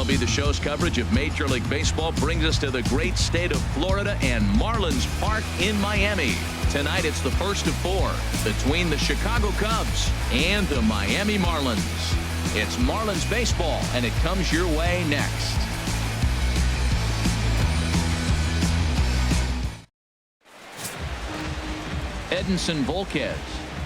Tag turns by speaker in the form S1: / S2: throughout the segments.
S1: MLB The Show's coverage of Major League Baseball brings us to the great state of Florida and Marlins Park in Miami. Tonight it's the first of 4 between the Chicago Cubs and the Miami Marlins. It's Marlins Baseball, and it comes your way next. Edinson Volquez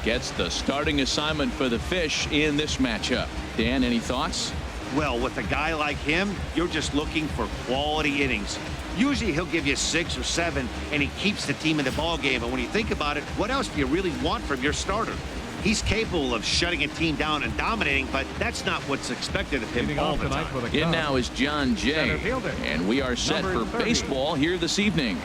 S1: gets the starting assignment for the Fish in this matchup. Dan, any thoughts?
S2: Well, with a guy like him, you're just looking for quality innings. Usually he'll give you 6 or 7, and he keeps the team in the ball game. And when you think about it, what else do you really want from your starter? He's capable of shutting a team down and dominating, but that's not what's expected of him all the time.
S1: In now is John Jay, and we are set for baseball here this evening.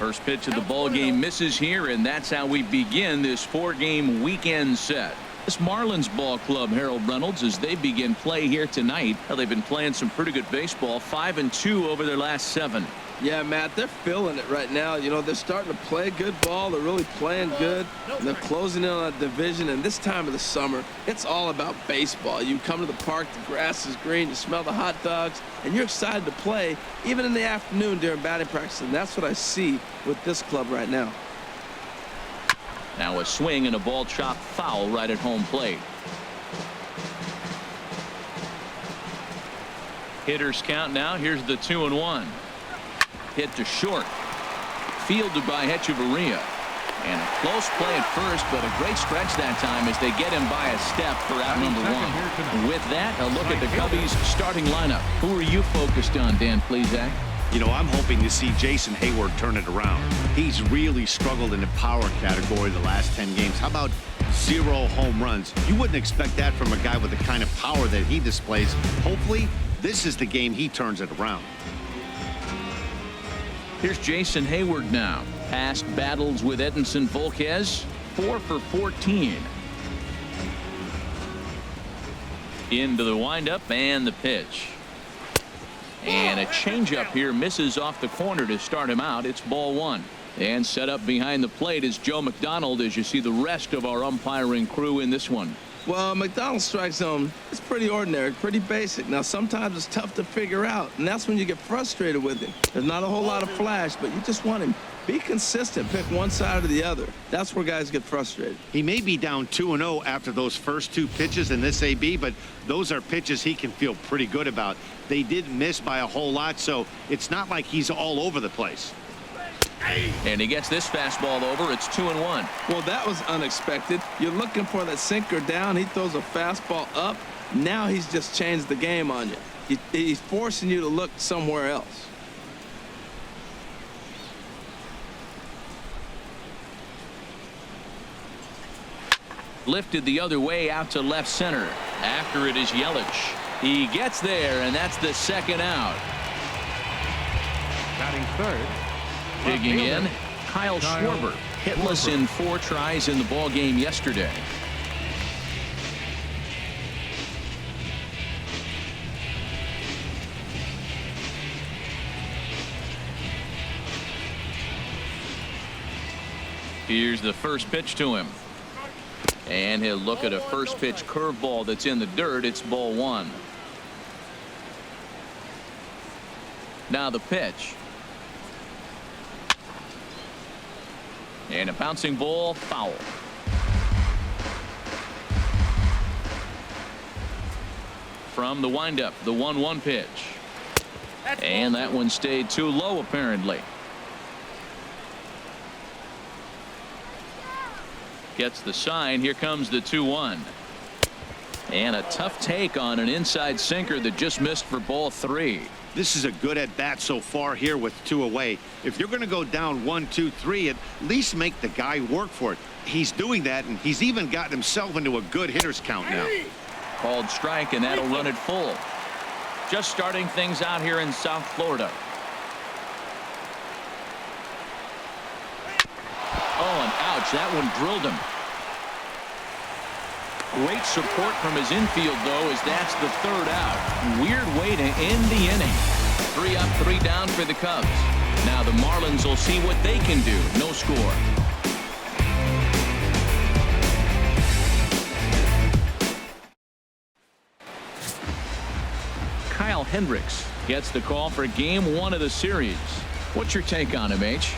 S1: First pitch of the ball game misses here, and that's how we begin this 4-game weekend set. This Marlins ball club, Harold Reynolds, as they begin play here tonight. Well, they've been playing some pretty good baseball, 5-2 over their last 7.
S3: Yeah, Matt, they're feeling it right now. You know, they're starting to play good ball. They're really playing good. They're closing in on a division. And this time of the summer, it's all about baseball. You come to the park, the grass is green, you smell the hot dogs, and you're excited to play, even in the afternoon during batting practice. And that's what I see with this club right now.
S1: Now a swing and a ball chopped foul right at home plate. Hitters count now. Here's the 2-1. Hit to short. Fielded by Hechavarria. And a close play at first, but a great stretch that time as they get him by a step for out number 1. With that, a look at the Cubbies starting lineup. Who are you focused on, Dan Plesac?
S2: You know, I'm hoping to see Jason Hayward turn it around. He's really struggled in the power category the last 10 games. How about 0 home runs? You wouldn't expect that from a guy with the kind of power that he displays. Hopefully, this is the game he turns it around.
S1: Here's Jason Hayward now. Past battles with Edinson Volquez, 4 for 14. Into the windup and the pitch. And a changeup here misses off the corner to start him out. It's ball 1. And set up behind the plate is Joe McDonald as you see the rest of our umpiring crew in this one.
S3: Well, McDonald's strike zone is pretty ordinary, pretty basic. Now, sometimes it's tough to figure out, and that's when you get frustrated with him. There's not a whole lot of flash, but you just want him. Be consistent. Pick one side or the other. That's where guys get frustrated.
S2: He may be down 2-0 after those first 2 pitches in this AB, but those are pitches he can feel pretty good about. They did miss by a whole lot, so it's not like he's all over the place.
S1: And he gets this fastball over. It's 2-1.
S3: Well, that was unexpected. You're looking for that sinker down. He throws a fastball up. Now he's just changed the game on you. He's forcing you to look somewhere else.
S1: Lifted the other way out to left center. After it is Yelich. He gets there, and that's the 2nd out.
S4: Batting third.
S1: Digging in, Kyle Schwarber, hitless in 4 tries in the ball game yesterday. Here's the first pitch to him. And he'll look at a first pitch curveball that's in the dirt. It's ball 1. Now the pitch. And a bouncing ball, foul. From the windup, the 1-1 pitch. And that one stayed too low, apparently. Gets the sign. Here comes the 2-1. And a tough take on an inside sinker that just missed for ball 3.
S2: This is a good at-bat so far here with 2 away. If you're going to go down 1, 2, 3, at least make the guy work for it. He's doing that, and he's even gotten himself into a good hitter's count now.
S1: Called strike, and that'll run it full. Just starting things out here in South Florida. Oh, and ouch, that one drilled him. Great support from his infield, though, as that's the 3rd out. Weird way to end the inning. 3 up, 3 down for the Cubs. Now the Marlins will see what they can do. No score. Hendricks gets the call for game 1 of the series. What's your take on him, H?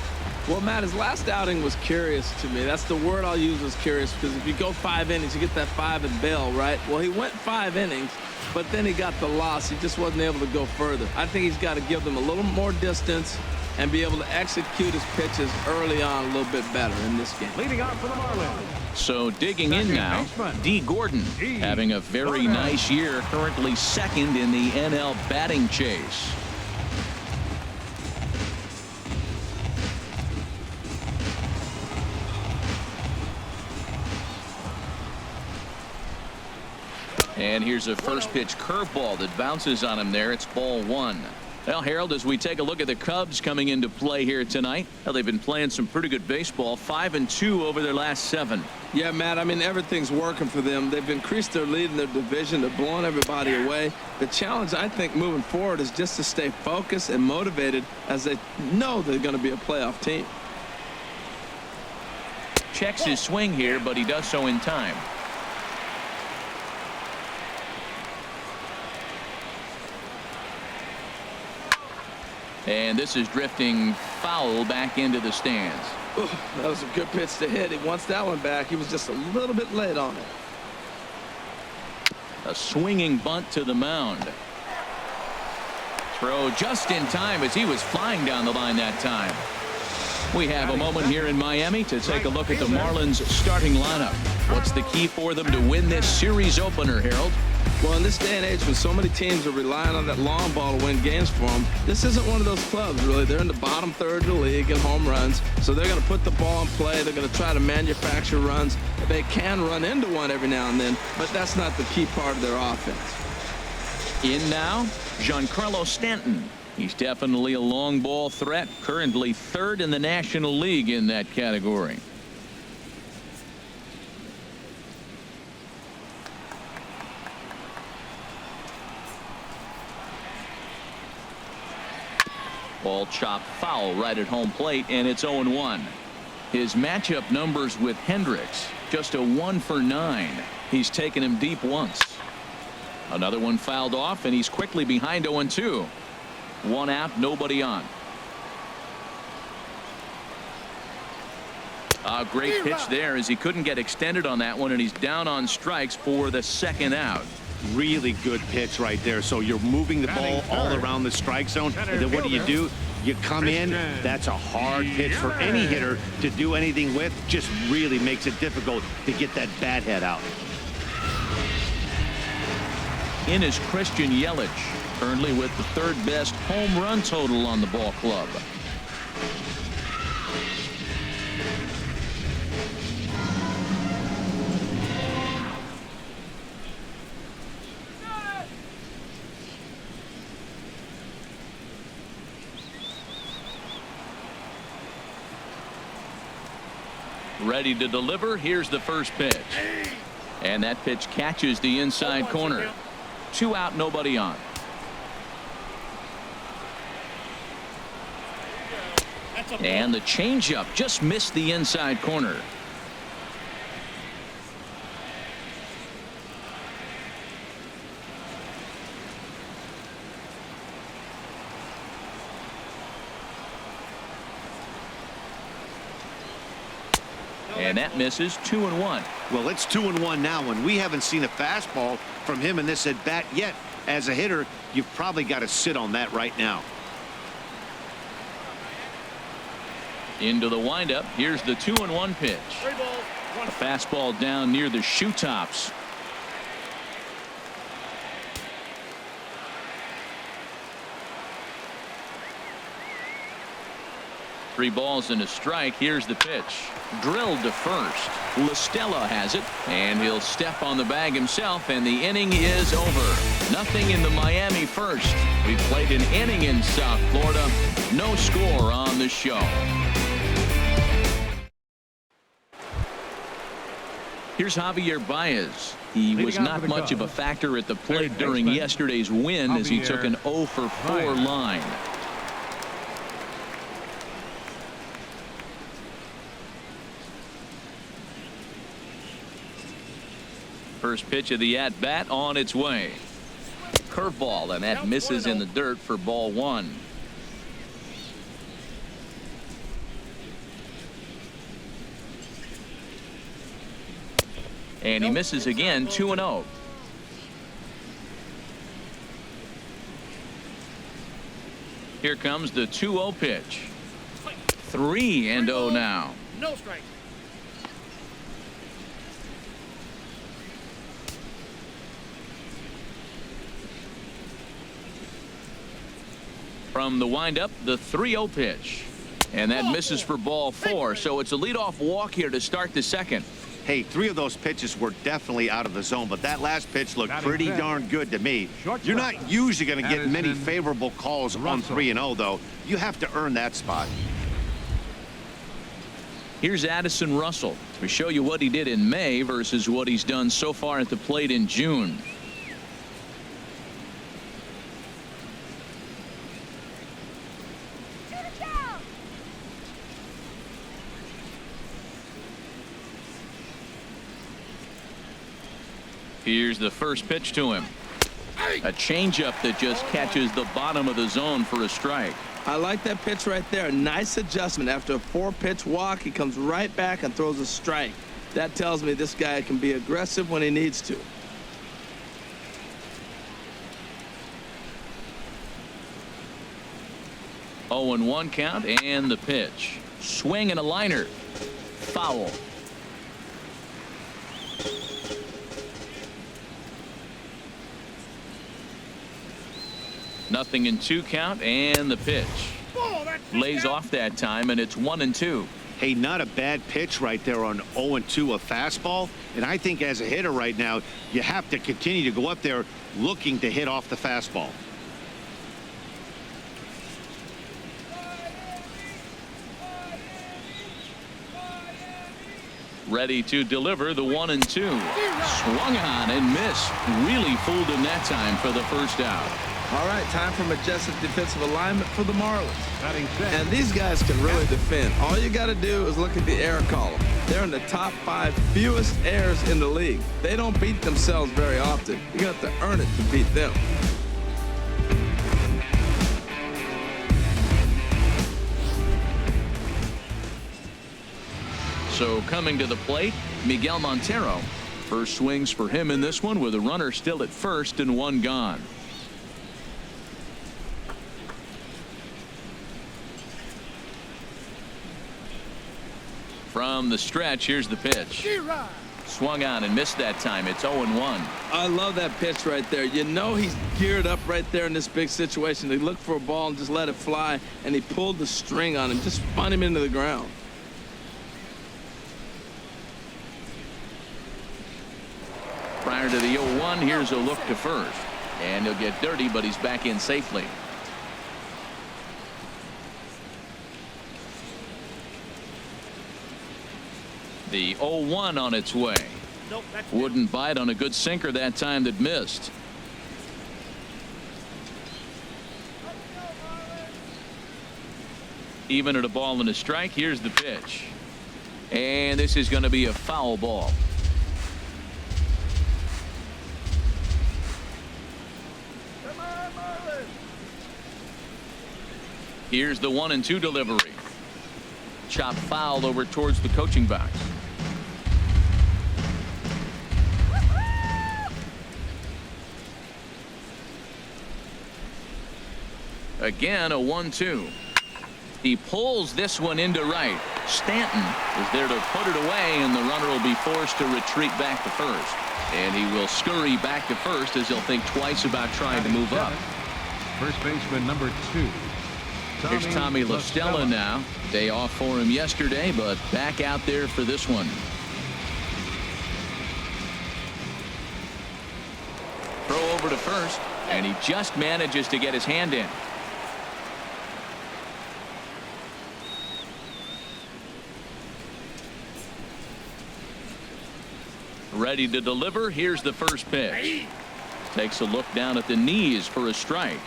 S3: Well, Matt, his last outing was curious to me. That's the word I'll use, was curious, because if you go 5 innings, you get that 5 and bail, right? Well, he went 5 innings, but then he got the loss. He just wasn't able to go further. I think he's got to give them a little more distance and be able to execute his pitches early on a little bit better in this game.
S4: Leading off for the Marlins.
S1: So digging in now, D. Gordon having a very nice year, currently second in the NL batting chase. And here's a first pitch curveball that bounces on him there. It's ball 1. Well, Harold, as we take a look at the Cubs coming into play here tonight, well, they've been playing some pretty good baseball, 5-2 over their last 7.
S3: Yeah, Matt, I mean, everything's working for them. They've increased their lead in their division. They're blowing everybody away. The challenge, I think, moving forward is just to stay focused and motivated, as they know they're going to be a playoff team.
S1: Checks his swing here, but he does so in time. And this is drifting foul back into the stands.
S3: Ooh, that was a good pitch to hit. He wants that one back. He was just a little bit late on it.
S1: A swinging bunt to the mound. Throw just in time as he was flying down the line that time. We have a moment here in Miami to take a look at the Marlins starting lineup. What's the key for them to win this series opener, Harold?
S3: Well, in this day and age, when so many teams are relying on that long ball to win games for them, this isn't one of those clubs, really. They're in the bottom third of the league in home runs, so they're going to put the ball in play. They're going to try to manufacture runs. They can run into one every now and then, but that's not the key part of their offense.
S1: In now, Giancarlo Stanton. He's definitely a long ball threat, currently 3rd in the National League in that category. Ball chopped foul right at home plate, and it's 0-1. His matchup numbers with Hendricks, just a 1 for 9. He's taken him deep once. Another one fouled off, and he's quickly behind 0-2. 1 out, nobody on. A great pitch there as he couldn't get extended on that one, and he's down on strikes for the 2nd out.
S2: Really good pitch right there. So you're moving the ball all around the strike zone, and then what do? You come in. That's a hard pitch for any hitter to do anything with. Just really makes it difficult to get that bat head out.
S1: In is Christian Yelich, currently with the 3rd best home run total on the ball club. Ready to deliver. Here's the first pitch. And that pitch catches the inside corner. 2 out, nobody on. And the changeup just missed the inside corner. And that misses. 2-1.
S2: Well, it's 2-1 now, and we haven't seen a fastball from him in this at bat yet. As a hitter, you've probably got to sit on that right now.
S1: Into the windup. Here's the 2-1 pitch. A fastball down near the shoe tops. Three balls and a strike. Here's the pitch. Drilled to first. LaStella has it, and he'll step on the bag himself, and the inning is over. Nothing in the Miami first. We played an inning in South Florida. No score on the show. Here's Javier Baez. He was not much of a factor at the plate during yesterday's win as he took an 0 for 4 line. First pitch of the at-bat on its way. Curveball, and that misses in the dirt for ball one. And he misses again, 2-0. Here comes the 2-0 pitch. 3-0 now.
S4: No strike.
S1: From the windup, the 3-0 pitch. And that misses for ball four. So it's a leadoff walk here to start the second.
S2: Hey, 3 of those pitches were definitely out of the zone, but that last pitch looked pretty darn good to me. You're not usually going to get many favorable calls on 3-0, though. You have to earn that spot.
S1: Here's Addison Russell. We show you what he did in May versus what he's done so far at the plate in June. Here's the first pitch to him. A changeup that just catches the bottom of the zone for a strike.
S3: I like that pitch right there. Nice adjustment. After a 4-pitch walk, he comes right back and throws a strike. That tells me this guy can be aggressive when he needs to.
S1: Oh, and 1 count, and the pitch. Swing and a liner. Foul. Nothing in 2 count, and the pitch. Lays off that time, and it's 1-2.
S2: Hey, not a bad pitch right there on 0-2, a fastball. And I think as a hitter right now, you have to continue to go up there looking to hit off the fastball.
S1: Ready to deliver the 1-2. Swung on and missed. Really fooled him that time for the first out.
S3: All right, time for majestic defensive alignment for the Marlins. And these guys can really defend. All you got to do is look at the error column. They're in the top 5 fewest errors in the league. They don't beat themselves very often. You got to earn it to beat them.
S1: So coming to the plate, Miguel Montero. First swings for him in this one with a runner still at first and 1 gone. From the stretch, here's the pitch. Swung on and missed that time. It's 0-1.
S3: I love that pitch right there. You know he's geared up right there in this big situation. He looked for a ball and just let it fly, and he pulled the string on him, just spun him into the ground.
S1: Prior to the 0-1, here's a look to first. And he'll get dirty, but he's back in safely. The 0-1 on its way. Wouldn't bite on a good sinker that time that missed. Even at a ball and a strike, here's the pitch. And this is going to be a foul ball. Here's the 1-2 delivery. Chop fouled over towards the coaching box. Again, a 1-2. He pulls this one into right. Stanton is there to put it away, and the runner will be forced to retreat back to first. And he will scurry back to first as he'll think twice about trying to move up.
S4: First baseman number 2.
S1: Here's Tommy La Stella now. Day off for him yesterday, but back out there for this one. Throw over to first, and he just manages to get his hand in. Ready to deliver. Here's the first pitch. Takes a look down at the knees for a strike.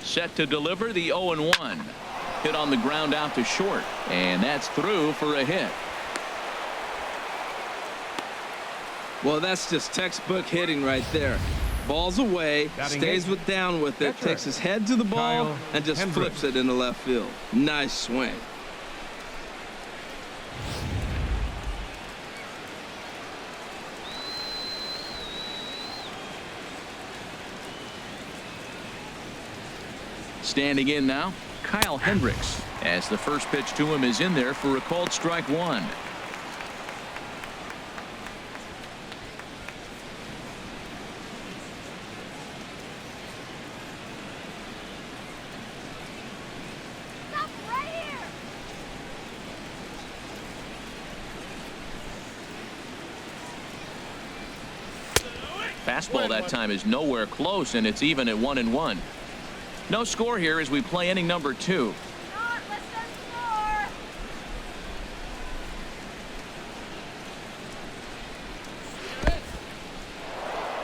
S1: Set to deliver the 0-1. hit on the ground out to short, and that's through for a hit.
S3: Well, that's just textbook hitting right there. Ball's away, stays down with it, takes his head to the ball, and just flips it into left field. Nice swing.
S1: Standing in now, Kyle Hendricks, as the first pitch to him is in there for a called strike one.
S5: Stop right here.
S1: Fastball that time is nowhere close, and it's even at 1-1. No score here as we play inning number 2.
S5: Not less than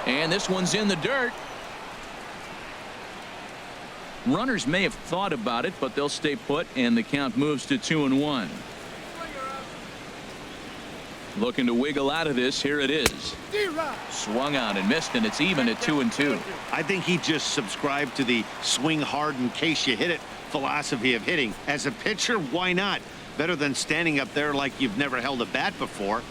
S5: score.
S1: And this one's in the dirt. Runners may have thought about it, but they'll stay put, and the count moves to 2-1. Looking to wiggle out of this. Here it is. Swung on and missed, and it's even at 2-2.
S2: I think he just subscribed to the swing hard in case you hit it philosophy of hitting. As a pitcher, why not? Better than standing up there like you've never held a bat before.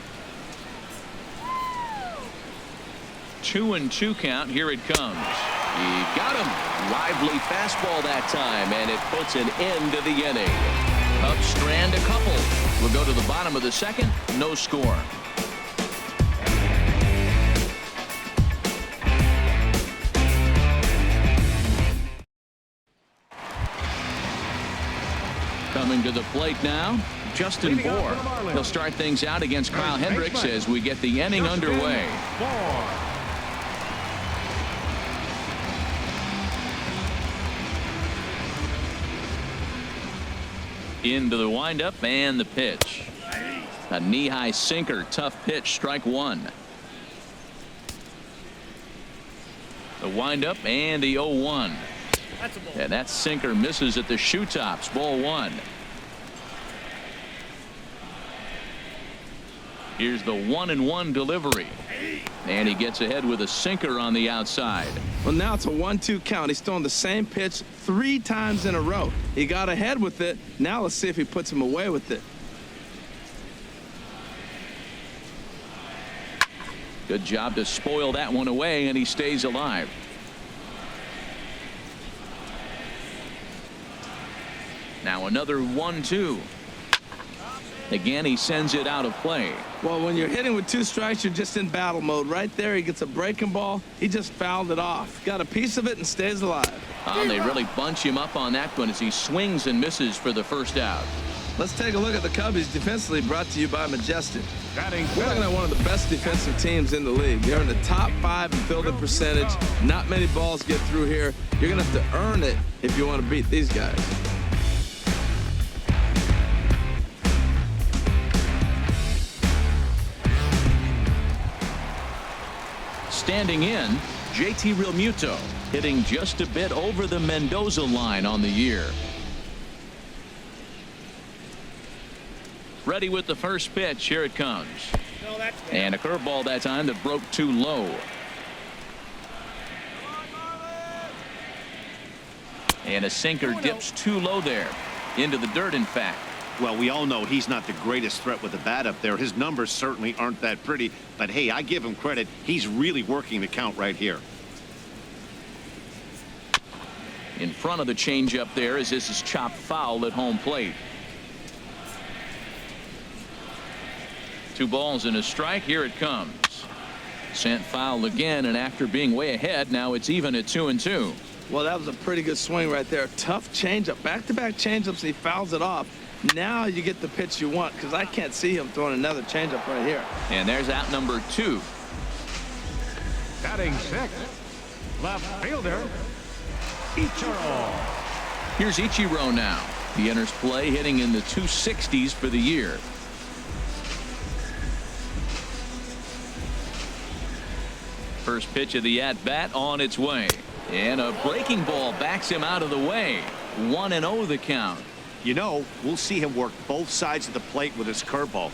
S1: 2-2 count. Here it comes. He got him. Lively fastball that time, and it puts an end to the inning. Cubs strand a couple. We'll go to the bottom of the second. No score. Coming to the plate now, Justin Bohr. He'll start things out against Kyle Hendricks as we get the inning underway. Into the windup and the pitch. A knee-high sinker, tough pitch, strike one. The windup and the 0-1. And that sinker misses at the shoe tops. Ball one. Here's the 1-1 delivery. And he gets ahead with a sinker on the outside.
S3: Well, now it's a 1-2 count. He's throwing the same pitch 3 times in a row. He got ahead with it. Now let's see if he puts him away with it.
S1: Good job to spoil that one away, and he stays alive. Now another 1-2. Again, he sends it out of play.
S3: Well, when you're hitting with 2 strikes, you're just in battle mode. Right there, he gets a breaking ball. He just fouled it off. Got a piece of it and stays alive.
S1: Oh, they really bunch him up on that one as he swings and misses for the first out.
S3: Let's take a look at the Cubbies defensively, brought to you by Majestic. We're looking at one of the best defensive teams in the league. They're in the top 5 in fielding percentage. Not many balls get through here. You're going to have to earn it if you want to beat these guys.
S1: Standing in, JT Realmuto, hitting just a bit over the Mendoza line on the year. Ready with the first pitch. Here it comes. And a curveball that time that broke too low. And a sinker dips too low there. Into the dirt, in fact.
S2: Well, we all know he's not the greatest threat with the bat up there. His numbers certainly aren't that pretty. But, hey, I give him credit. He's really working the count right here.
S1: In front of the changeup there as this is chopped foul at home plate. 2 balls and a strike. Here it comes. Sent foul again, and after being way ahead, now it's even at 2-2.
S3: Well, that was a pretty good swing right there. Tough changeup. Back-to-back changeups, and he fouls it off. Now you get the pitch you want, because I can't see him throwing another changeup right here.
S1: And there's out number 2.
S4: Batting 6th, left fielder, Ichiro.
S1: Here's Ichiro now. He enters play hitting in the 260s for the year. First pitch of the at-bat on its way. And a breaking ball backs him out of the way. 1-0 the count.
S2: You know, we'll see him work both sides of the plate with his curveball.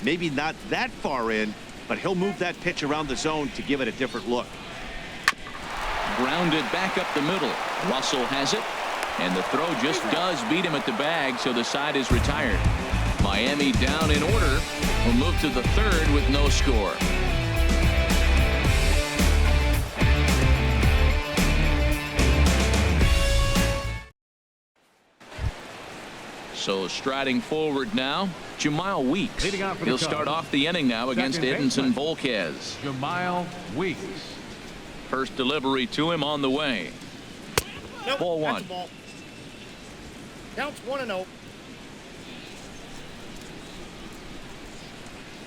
S2: Maybe not that far in, but he'll move that pitch around the zone to give it a different look.
S1: Grounded back up the middle. Russell has it, and the throw just does beat him at the bag, so the side is retired. Miami down in order. Will move to the third with no score. So striding forward now, Jamal Weeks. He'll start off the inning now against Edinson Volquez.
S4: Jamal Weeks.
S1: First delivery to him on the way.
S6: Nope,
S1: Ball
S6: that's
S1: one.
S6: a ball. Counts 1-0.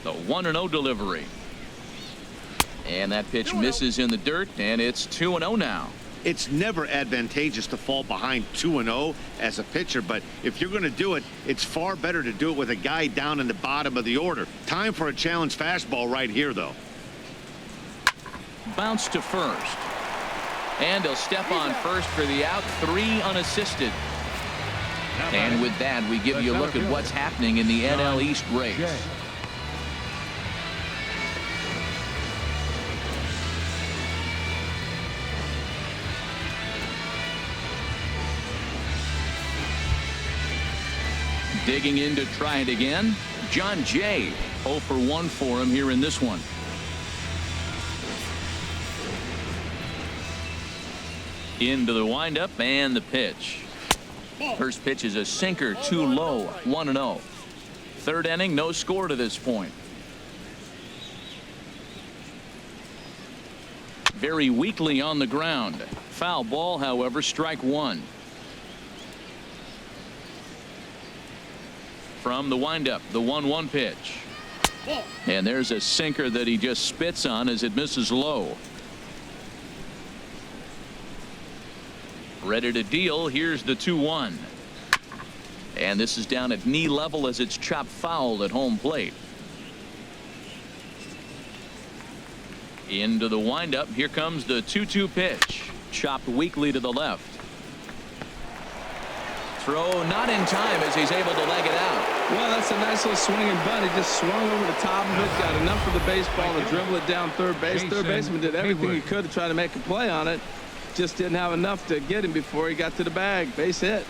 S1: The 1-0 delivery. And that pitch misses in the dirt, and it's 2-0 now.
S2: It's never advantageous to fall behind 2-0 as a pitcher, but if you're going to do it, it's far better to do it with a guy down in the bottom of the order. Time for a challenge fastball right here, though.
S1: Bounce to first. And he'll step on first for the out, 3 unassisted. And with that, we give you a look at what's happening in the NL East race. Digging in to try it again, John Jay. 0 for 1 for him here in this one. Into the windup and the pitch. First pitch is a sinker, too low, 1-0. Third inning, no score to this point. Very weakly on the ground. Foul ball, however, strike one. From the windup, the 1-1 pitch. And there's a sinker that he just spits on as it misses low. Ready to deal. Here's the 2-1. And this is down at knee level as it's chopped foul at home plate. Into the windup. Here comes the 2-2 pitch. Chopped weakly to the left. Throw not in time as he's able to leg it out.
S3: Well, that's a nice little swing and bunt. He just swung over the top of it, got enough of the baseball to dribble it down third base. Third baseman did everything he could to try to make a play on it. Just didn't have enough to get him before he got to the bag. Base hit.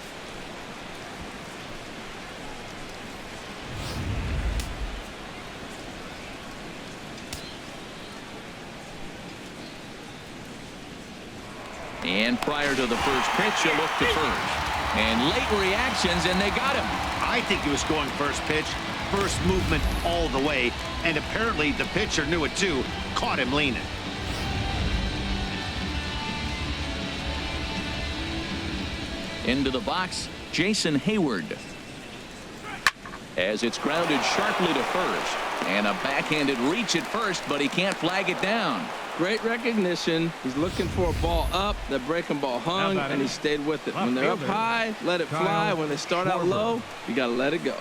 S1: And prior to the first pitch, a look to first. And late reactions, and they got him.
S2: I think he was going first pitch, first movement all the way, and apparently the pitcher knew it too, caught him leaning.
S1: Into the box, Jason Hayward. As it's grounded sharply to first. And a backhanded reach at first, but he can't flag it down.
S3: Great recognition. He's looking for a ball up. That breaking ball hung, and he stayed with it. When they're up high, let it fly. When they start out low, you got to let it go.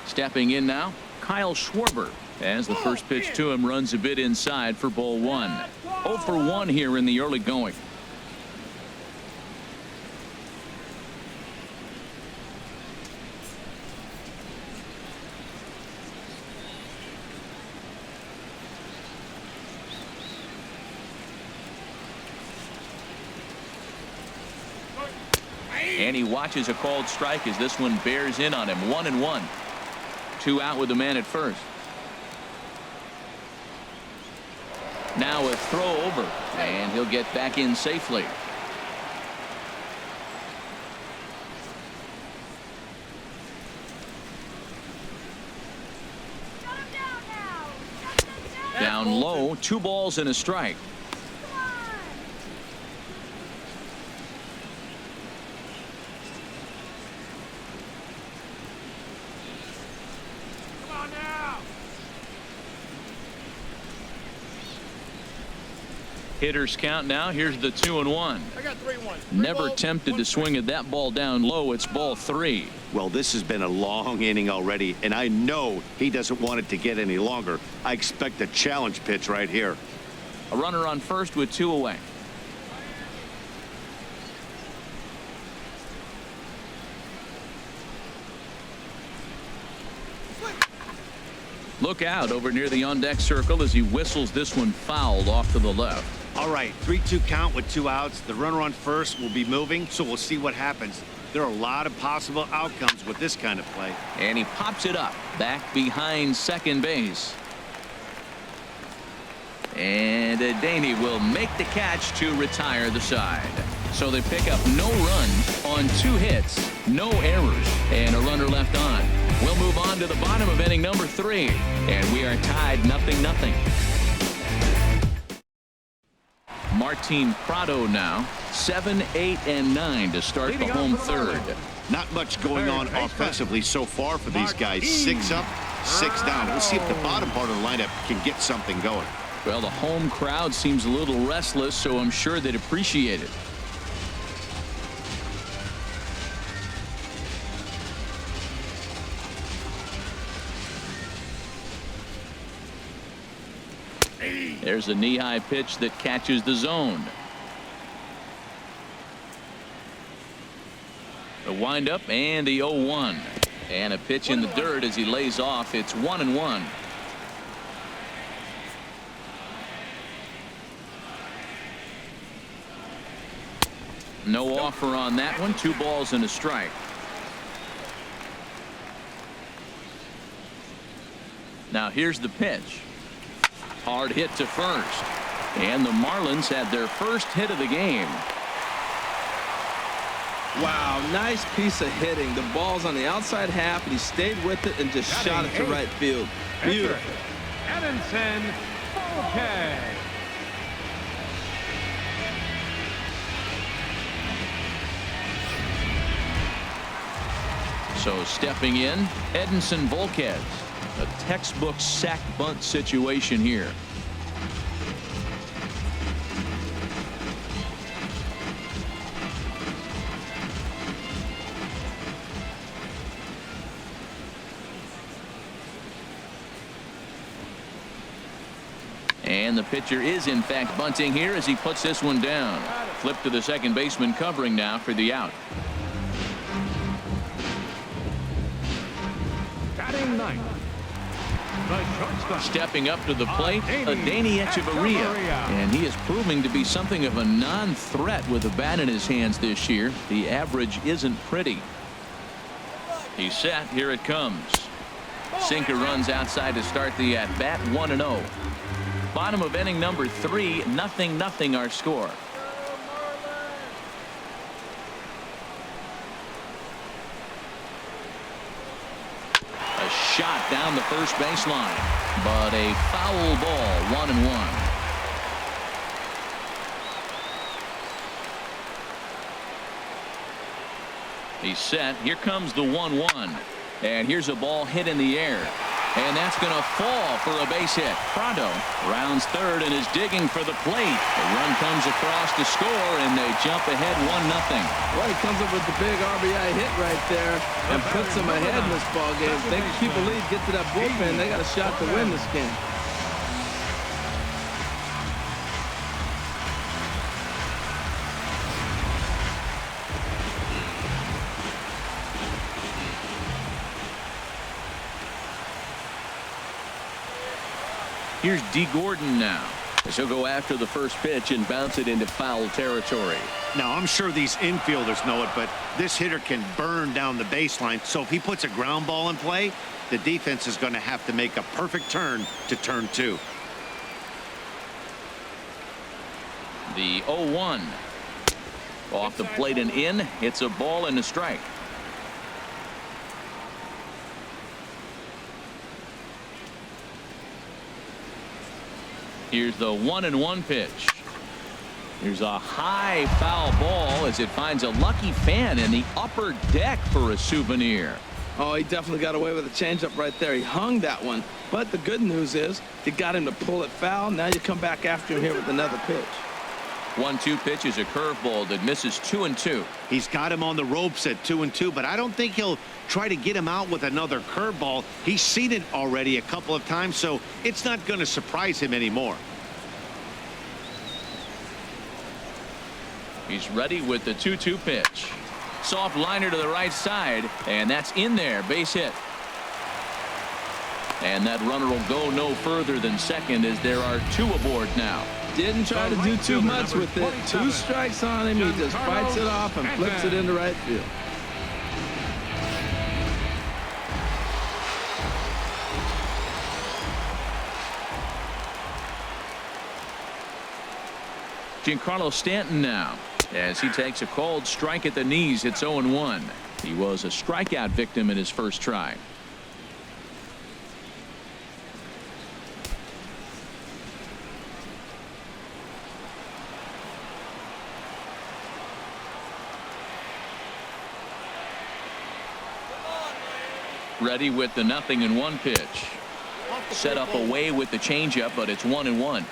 S1: Stepping in now, Kyle Schwarber. As the first pitch to him runs a bit inside for ball one. 0 for 1 here in the early going. And he watches a called strike as this one bears in on him. 1-1. 2 out with the man at first. Now a throw over, and he'll get back in safely.
S5: Shut him down now. Shut him down.
S1: Down low, 2 balls and a strike.
S5: Come on.
S6: Come on now.
S1: Hitters count now. Here's the 2-1.
S6: I got 3-1.
S1: Never tempted to swing at that ball down low. It's ball 3.
S2: Well, this has been a long inning already, and I know he doesn't want it to get any longer. I expect a challenge pitch right here.
S1: A runner on first with 2 away. Look out over near the on-deck circle as he whistles this one fouled off to the left.
S2: All right, 3-2 count with 2 outs. The runner on first will be moving, so we'll see what happens. There are a lot of possible outcomes with this kind of play.
S1: And he pops it up back behind second base. And Daney will make the catch to retire the side. So they pick up no runs on 2 hits, no errors, and a runner left on. We'll move on to the bottom of inning number 3, and we are tied 0-0. Martin Prado now 7, 8, and 9 to start the home third.
S2: Not much going on offensively so far for these guys. 6 up, 6 down. We'll see if the bottom part of the lineup can get something going.
S1: Well, the home crowd seems a little restless, so I'm sure they'd appreciate it. There's a knee-high pitch that catches the zone. The windup and the 0-1. And a pitch in the dirt as he lays off. It's 1-1. No offer on that one. 2 balls and a strike. Now here's the pitch. Hard hit to first. And the Marlins had their first hit of the game.
S3: Wow, nice piece of hitting. The ball's on the outside half, and he stayed with it and just shot it to right field. Beautiful.
S4: Edinson Volquez.
S1: So stepping in, Edinson Volquez. A textbook sack bunt situation here. And the pitcher is in fact bunting here as he puts this one down. Flip to the second baseman covering now for the out.
S4: Batting ninth, the shortstop.
S1: Stepping up to the plate, Daney Echeverria. And he is proving to be something of a non-threat with a bat in his hands this year. The average isn't pretty. He's set. Here it comes. Sinker runs outside to start the at-bat. 1-0. Bottom of inning number 3, 0-0 our score. A shot down the first baseline, but a foul ball. 1-1. He's set. Here comes the 1-1. And here's a ball hit in the air. And that's going to fall for a base hit. Prado rounds third and is digging for the plate. The run comes across to score, and they jump ahead 1-0.
S3: Well, he comes up with the big RBI hit right there and puts them ahead in this ball game. If they can keep a lead, get to that bullpen, they got a shot to win this game.
S1: Here's D. Gordon now. He'll go after the first pitch and bounce it into foul territory.
S2: Now, I'm sure these infielders know it, but this hitter can burn down the baseline. So if he puts a ground ball in play, the defense is going to have to make a perfect turn to turn 2.
S1: The 0-1. Off the plate and in. It's a ball and a strike. Here's the 1-1 pitch. Here's a high foul ball as it finds a lucky fan in the upper deck for a souvenir.
S3: Oh, he definitely got away with a changeup right there. He hung that one. But the good news is you got him to pull it foul. Now you come back after him here with another pitch.
S1: 1-2 pitch is a curveball that misses 2-2.
S2: He's got him on the ropes at 2-2, but I don't think he'll try to get him out with another curveball. He's seen it already a couple of times, so it's not going to surprise him anymore.
S1: He's ready with the 2-2 pitch. Soft liner to the right side, and that's in there. Base hit. And that runner will go no further than second as there are 2 aboard now.
S3: Didn't try to do too much with it. 2 strikes on him. He just fights it off and flips it into right field.
S1: Giancarlo Stanton now, as he takes a called strike at the knees. It's 0-1. He was a strikeout victim in his first try. Ready with the 0-1 pitch. Set up away with the changeup, but it's 1-1.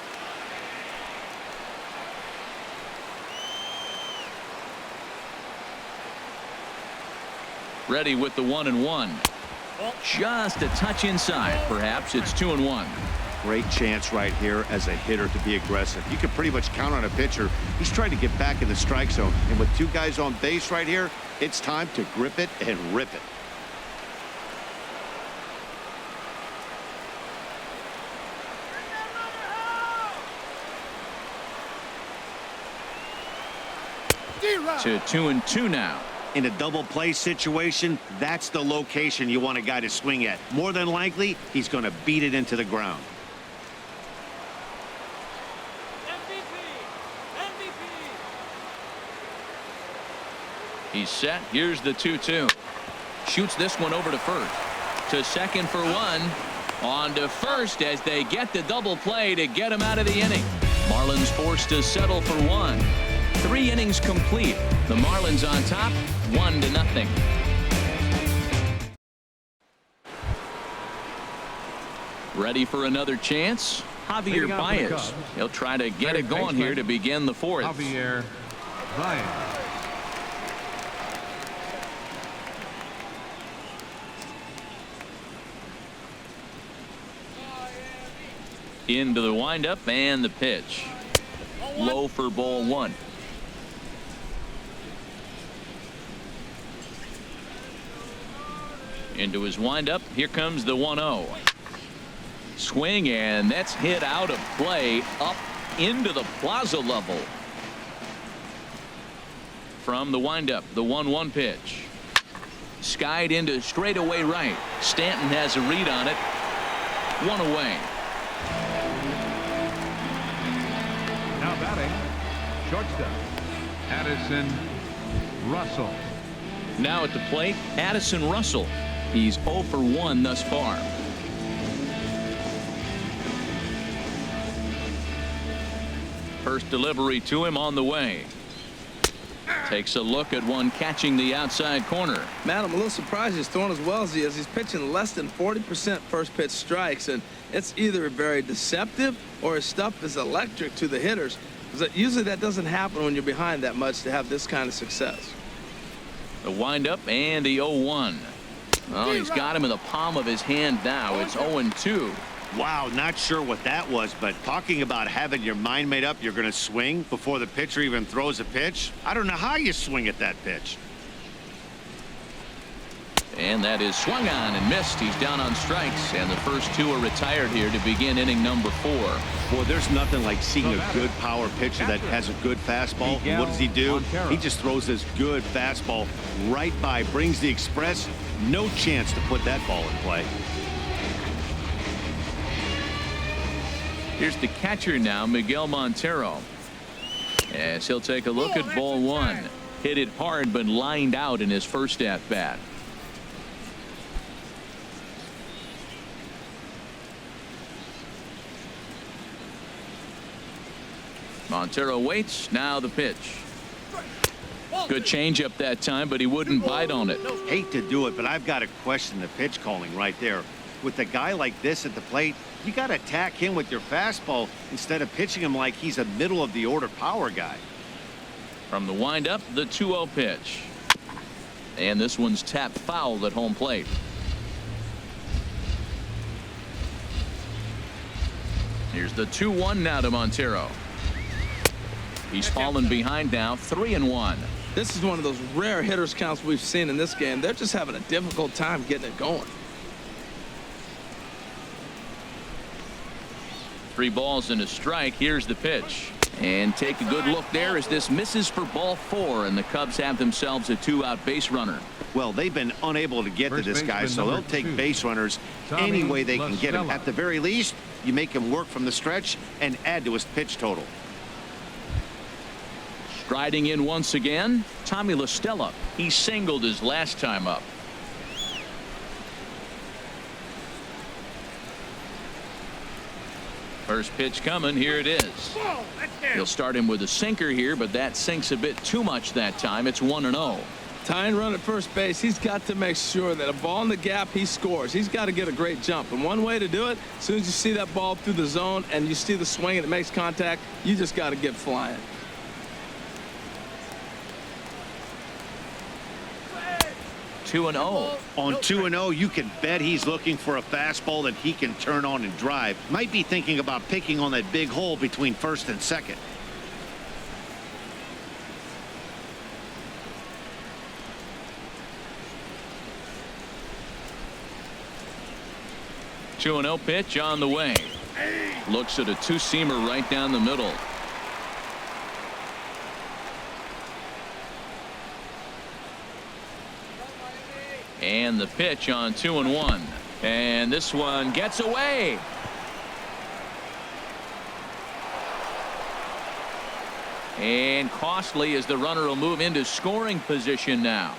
S1: Ready with the 1-1. Just a touch inside. Perhaps it's 2-1.
S2: Great chance right here as a hitter to be aggressive. You can pretty much count on a pitcher. He's trying to get back in the strike zone. And with 2 guys on base right here, it's time to grip it and rip it.
S1: To 2-2 now.
S2: In a double play situation, that's the location you want a guy to swing at. More than likely, he's going to beat it into the ground.
S1: He's set. Here's the 2-2. Shoots this one over to first. To second for 1. On to first as they get the double play to get him out of the inning. Marlins forced to settle for 1. 3 innings complete. The Marlins on top, 1-0. Ready for another chance? Javier Baez. He'll try to get it going here to begin the 4th.
S4: Javier Baez.
S1: Into the windup and the pitch. Low for ball 1. Into his windup. Here comes the 1-0. Swing, and that's hit out of play up into the plaza level. From the windup, the 1-1 pitch. Skied into straightaway right. Stanton has a read on it. 1 away.
S4: Now batting, shortstop, Addison Russell.
S1: Now at the plate, Addison Russell. He's 0 for 1 thus far. First delivery to him on the way. Takes a look at one catching the outside corner.
S3: Matt, I'm a little surprised he's throwing as well as he is. He's pitching less than 40% first pitch strikes, and it's either very deceptive or his stuff is electric to the hitters. Usually that doesn't happen when you're behind that much to have this kind of success.
S1: The windup and the 0-1. Well, he's got him in the palm of his hand now. It's 0-2.
S2: Wow, not sure what that was, but talking about having your mind made up, you're going to swing before the pitcher even throws a pitch. I don't know how you swing at that pitch.
S1: And that is swung on and missed. He's down on strikes, and the first 2 are retired here to begin inning number 4.
S2: Boy, there's nothing like seeing a good power pitcher that has a good fastball. And what does he do? He just throws this good fastball right by, brings the express. No chance to put that ball in play.
S1: Here's the catcher now, Miguel Montero. As he'll take a look at ball 1. Hit it hard, but lined out in his first at-bat. Montero waits. Now the pitch. Good changeup that time, but he wouldn't bite on it.
S2: Hate to do it, but I've got to question the pitch calling right there. With a guy like this at the plate, you got to attack him with your fastball instead of pitching him like he's a middle of the order power guy.
S1: From the windup, the 2-0 pitch. And this one's tapped foul at home plate. Here's the 2-1 now to Montero. He's fallen behind now, 3-1.
S3: This is one of those rare hitters counts we've seen in this game. They're just having a difficult time getting it going.
S1: 3 balls and a strike. Here's the pitch. And take a good look there as this misses for ball 4, and the Cubs have themselves a 2-out base runner.
S2: Well, they've been unable to get to this guy, so they'll take base runners any way they can get him. At the very least, you make him work from the stretch and add to his pitch total.
S1: Striding in once again, Tommy La Stella. He singled his last time up. First pitch coming. Here it is. He'll start him with a sinker here, but that sinks a bit too much that time. It's 1-0.
S3: Tying run at first base, he's got to make sure that a ball in the gap, he scores. He's got to get a great jump. And one way to do it, as soon as you see that ball through the zone and you see the swing and it makes contact, you just got to get flying.
S1: On
S2: 2-0, you can bet he's looking for a fastball that he can turn on and drive. Might be thinking about picking on that big hole between first and second.
S1: Two 2-0 pitch on the way. Looks at a two-seamer right down the middle. And the pitch on 2-1. And this one gets away. And costly as the runner will move into scoring position now.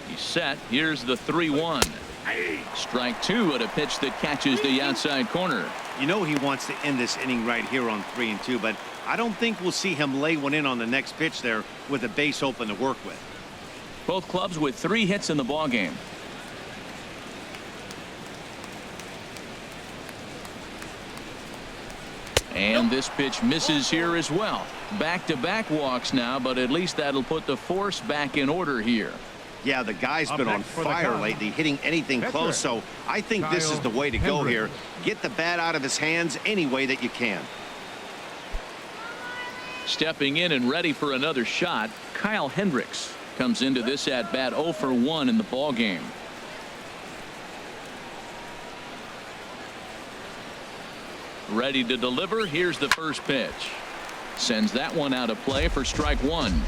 S1: He's set. Here's the 3-1. Strike 2 at a pitch that catches the outside corner.
S2: You know he wants to end this inning right here on 3-2, but I don't think we'll see him lay one in on the next pitch there with a base open to work with.
S1: Both clubs with 3 hits in the ballgame. And this pitch misses here as well. Back-to-back walks now, but at least that'll put the force back in order here.
S2: Yeah, the guy's been on fire lately, hitting anything close, so I think this is the way to go here. Get the bat out of his hands any way that you can.
S1: Stepping in and ready for another shot, Kyle Hendricks comes into this at bat 0 for 1 in the ball game. Ready to deliver. Here's the first pitch. Sends that one out of play for strike 1.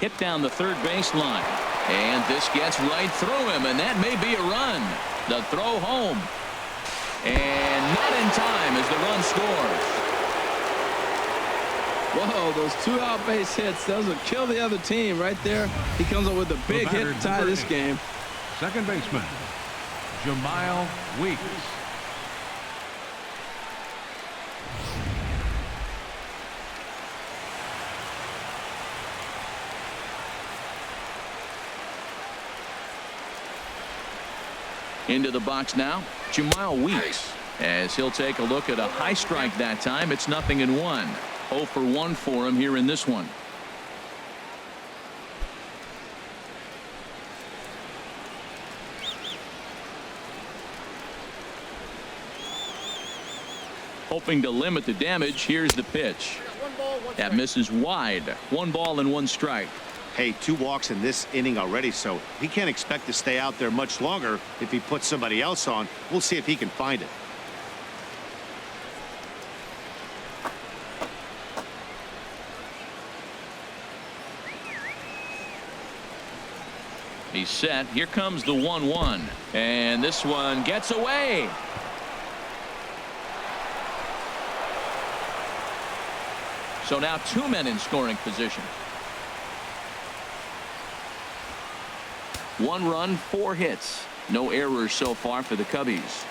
S1: Hit down the third baseline. And this gets right through him, and that may be a run. The throw home. And not in time as the run scores.
S3: Whoa, those 2-out base hits, those will kill the other team right there. He comes up with a big hit to tie this game.
S4: Second baseman, Jemile Weeks.
S1: Into the box now, Jemile Weeks, as he'll take a look at a high strike that time. It's 0-1. 0 for 1 for him here in this one. Hoping to limit the damage. Here's the pitch. That misses wide. 1 ball and 1 strike.
S2: Hey, 2 walks in this inning already, so he can't expect to stay out there much longer if he puts somebody else on. We'll see if he can find it.
S1: He's set. Here comes the 1-1. And this one gets away. So now 2 men in scoring position. 1 run, 4 hits. No errors so far for the Cubbies.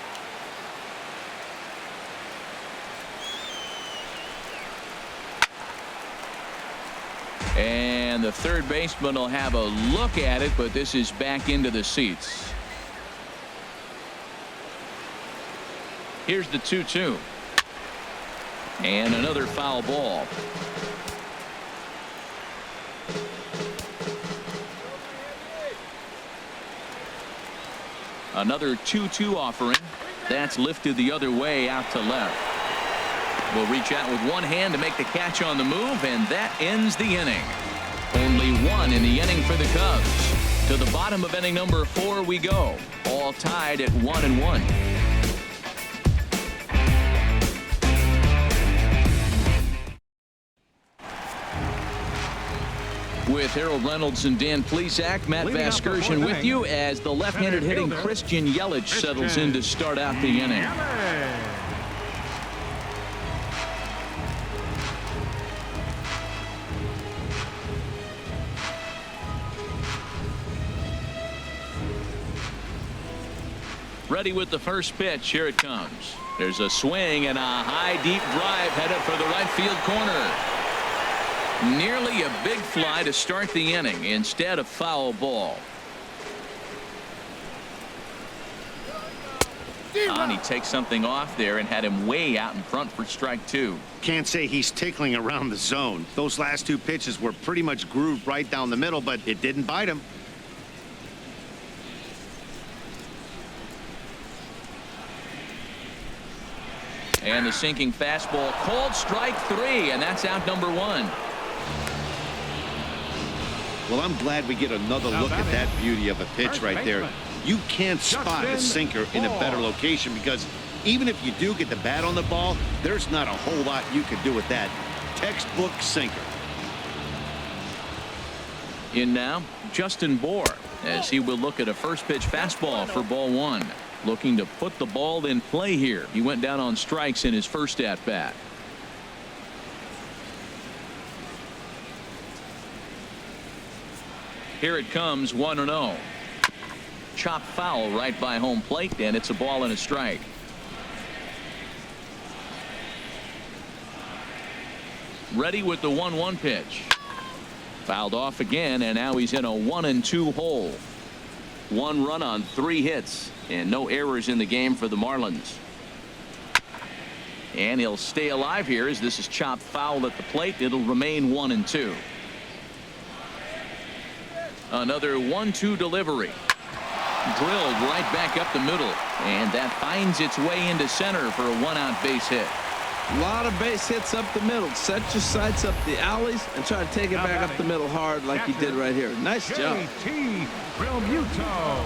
S1: And the third baseman will have a look at it, but this is back into the seats. Here's the 2-2. And another foul ball. Another 2-2 offering. That's lifted the other way out to left. Will reach out with one hand to make the catch on the move, and that ends the inning. Only 1 in the inning for the Cubs. To the bottom of inning number 4 we go. All tied at 1-1. With Harold Reynolds and Dan Plesac, Matt Vasgersian with you as the left-handed hitting Christian Yelich settles in to start out the inning. Ready with the first pitch. Here it comes. There's a swing and a high deep drive headed for the right field corner. Nearly a big fly to start the inning. Instead, a foul ball. And he takes something off there and had him way out in front for strike 2.
S2: Can't say he's tickling around the zone. Those last 2 pitches were pretty much grooved right down the middle, but it didn't bite him.
S1: And the sinking fastball called strike 3, and that's out number 1.
S2: Well, I'm glad we get another look at that beauty of a pitch right there. You can't spot a sinker in a better location because even if you do get the bat on the ball, there's not a whole lot you can do with that. Textbook sinker.
S1: In now, Justin Bour, as he will look at a first pitch fastball for ball 1. Looking to put the ball in play here. He went down on strikes in his first at bat. Here it comes, 1-0. Chop foul right by home plate, and it's a ball and a strike. Ready with the 1-1 pitch. Fouled off again, and now he's in a 1-2 hole. 1 run on 3 hits, and no errors in the game for the Marlins. And he'll stay alive here as this is chopped foul at the plate. It'll remain 1-2. Another 1-2 delivery. Drilled right back up the middle, and that finds its way into center for a 1-out base hit.
S3: A lot of base hits up the middle. Set your sights up the alleys and try to take it back up the middle hard like he did right here. Nice job.
S4: JT Realmuto.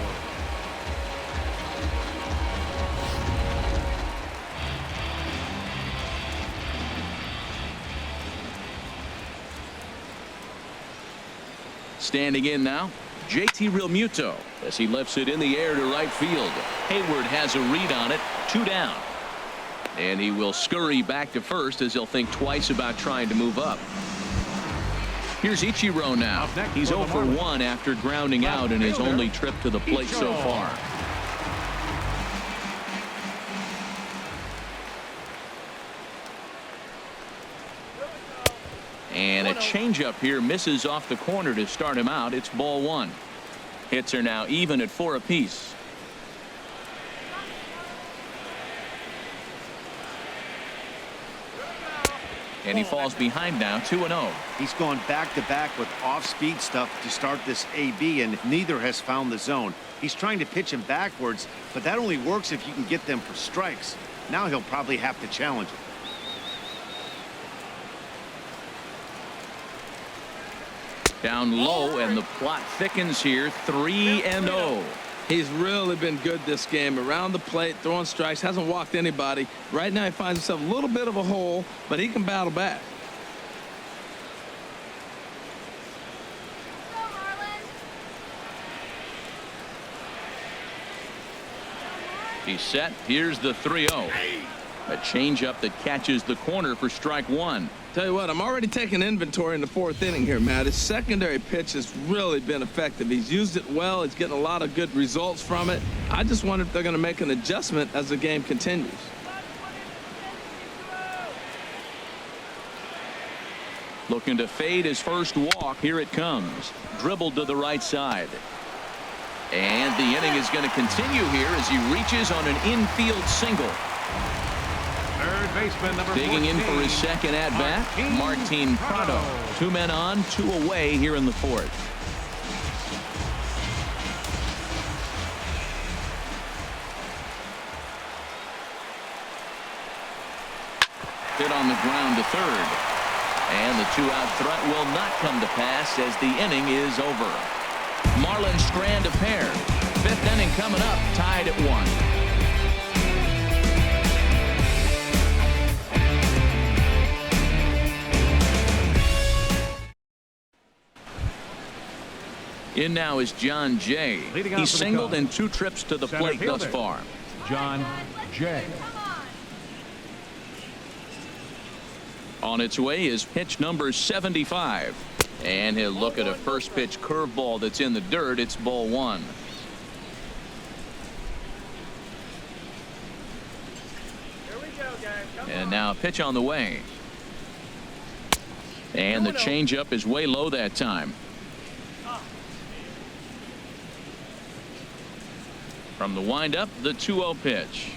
S1: Standing in now, JT Realmuto as he lifts it in the air to right field. Hayward has a read on it. 2 down. And he will scurry back to first as he'll think twice about trying to move up. Here's Ichiro now. He's 0 for 1 after grounding out in his only trip to the plate so far. And a changeup here misses off the corner to start him out. It's ball 1. Hits are now even at 4 apiece. And he falls behind now, 2-0.
S2: He's gone back-to-back with off-speed stuff to start this AB, and neither has found the zone. He's trying to pitch him backwards, but that only works if you can get them for strikes. Now he'll probably have to challenge it.
S1: Down low, and the plot thickens here, 3-0.
S3: He's really been good this game. Around the plate, throwing strikes, hasn't walked anybody. Right now he finds himself a little bit of a hole, but he can battle back.
S5: Go, Marlins.
S1: He's set. Here's the 3-0. A changeup that catches the corner for strike one.
S3: Tell you what, I'm already taking inventory in the fourth inning here, Matt. His secondary pitch has really been effective. He's used it well. He's getting a lot of good results from it. I just wonder if they're going to make an adjustment as the game continues.
S1: Looking to fade his first walk. Here it comes. Dribbled to the right side. And the inning is going to continue here as he reaches on an infield single.
S4: Third baseman number
S1: Digging in for his second at-bat, Martin Prado. 2 men on, 2 away here in the fourth. Hit on the ground to third. And the 2-out threat will not come to pass as the inning is over. Marlins strand a pair. 5th inning coming up, tied at 1. In now is John Jay. He's singled in 2 trips to the plate thus far.
S4: John Jay.
S1: On its way is pitch number 75. And he'll look at a first pitch curveball that's in the dirt. It's ball 1.
S6: Here we go, guys. Come
S1: And
S6: on.
S1: now a pitch on the way. And the changeup is way low that time. From the windup, the 2-0 pitch.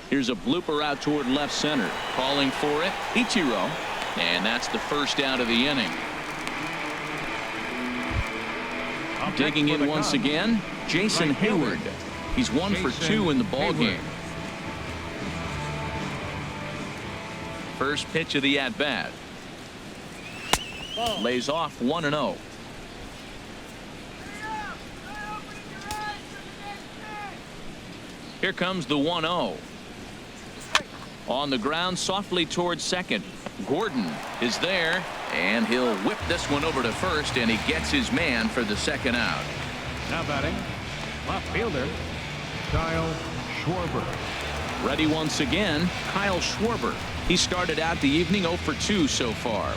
S1: Here's a blooper out toward left center. Calling for it, Ichiro. And that's the first out of the inning. Digging in once again, Jason Hayward. He's 1 for 2 in the ball game. First pitch of the at-bat. Lays off 1-0. Here comes the 1-0. On the ground softly towards second. Gordon is there, and he'll whip this one over to first, and he gets his man for the second out.
S4: Now batting, left fielder, Kyle Schwarber.
S1: Ready once again, Kyle Schwarber. He started out the evening 0 for 2 so far.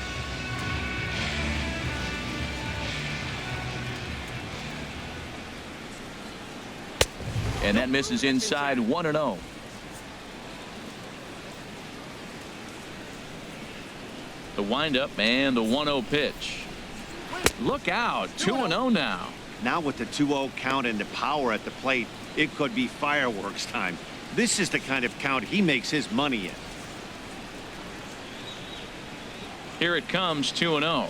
S1: And that misses inside 1-0. The windup and the 1-0 pitch. Look out, 2-0 now.
S2: Now with the 2-0 count and the power at the plate, it could be fireworks time. This is the kind of count he makes his money in.
S1: Here it comes, 2-0.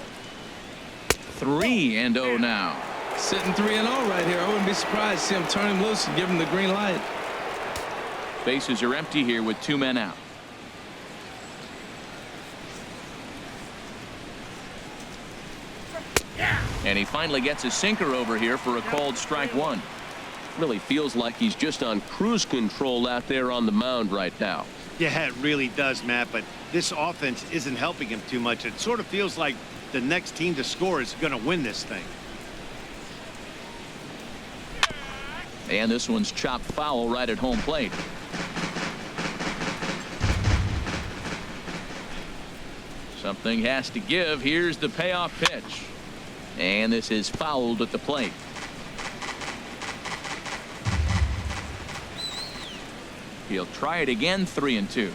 S1: 3-0 now.
S3: Sitting 3-0 right here. I wouldn't be surprised to see him turn him loose and give him the green light.
S1: Bases are empty here with 2 men out. And he finally gets a sinker over here for a called strike 1. Really feels like he's just on cruise control out there on the mound right now.
S2: Yeah, it really does, Matt, but this offense isn't helping him too much. It sort of feels like the next team to score is going to win this thing.
S1: And this one's chopped foul right at home plate. Something has to give. Here's the payoff pitch. And this is fouled at the plate. He'll try it again, 3-2.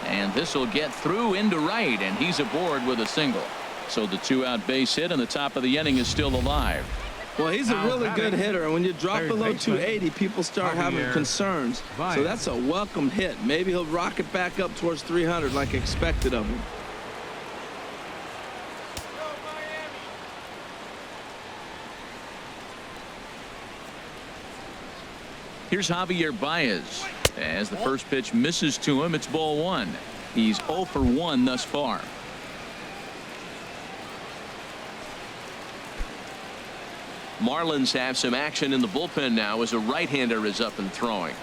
S1: And this will get through into right, and he's aboard with a single. So the 2-out base hit, and the top of the inning is still alive.
S3: Well, he's a really good hitter, and when you drop below 280, people start having concerns. So that's a welcome hit. Maybe he'll rocket back up towards 300 like expected of him.
S1: Here's Javier Baez. As the first pitch misses to him, it's ball 1. He's 0 for 1 thus far. Marlins have some action in the bullpen now as a right-hander is up and throwing.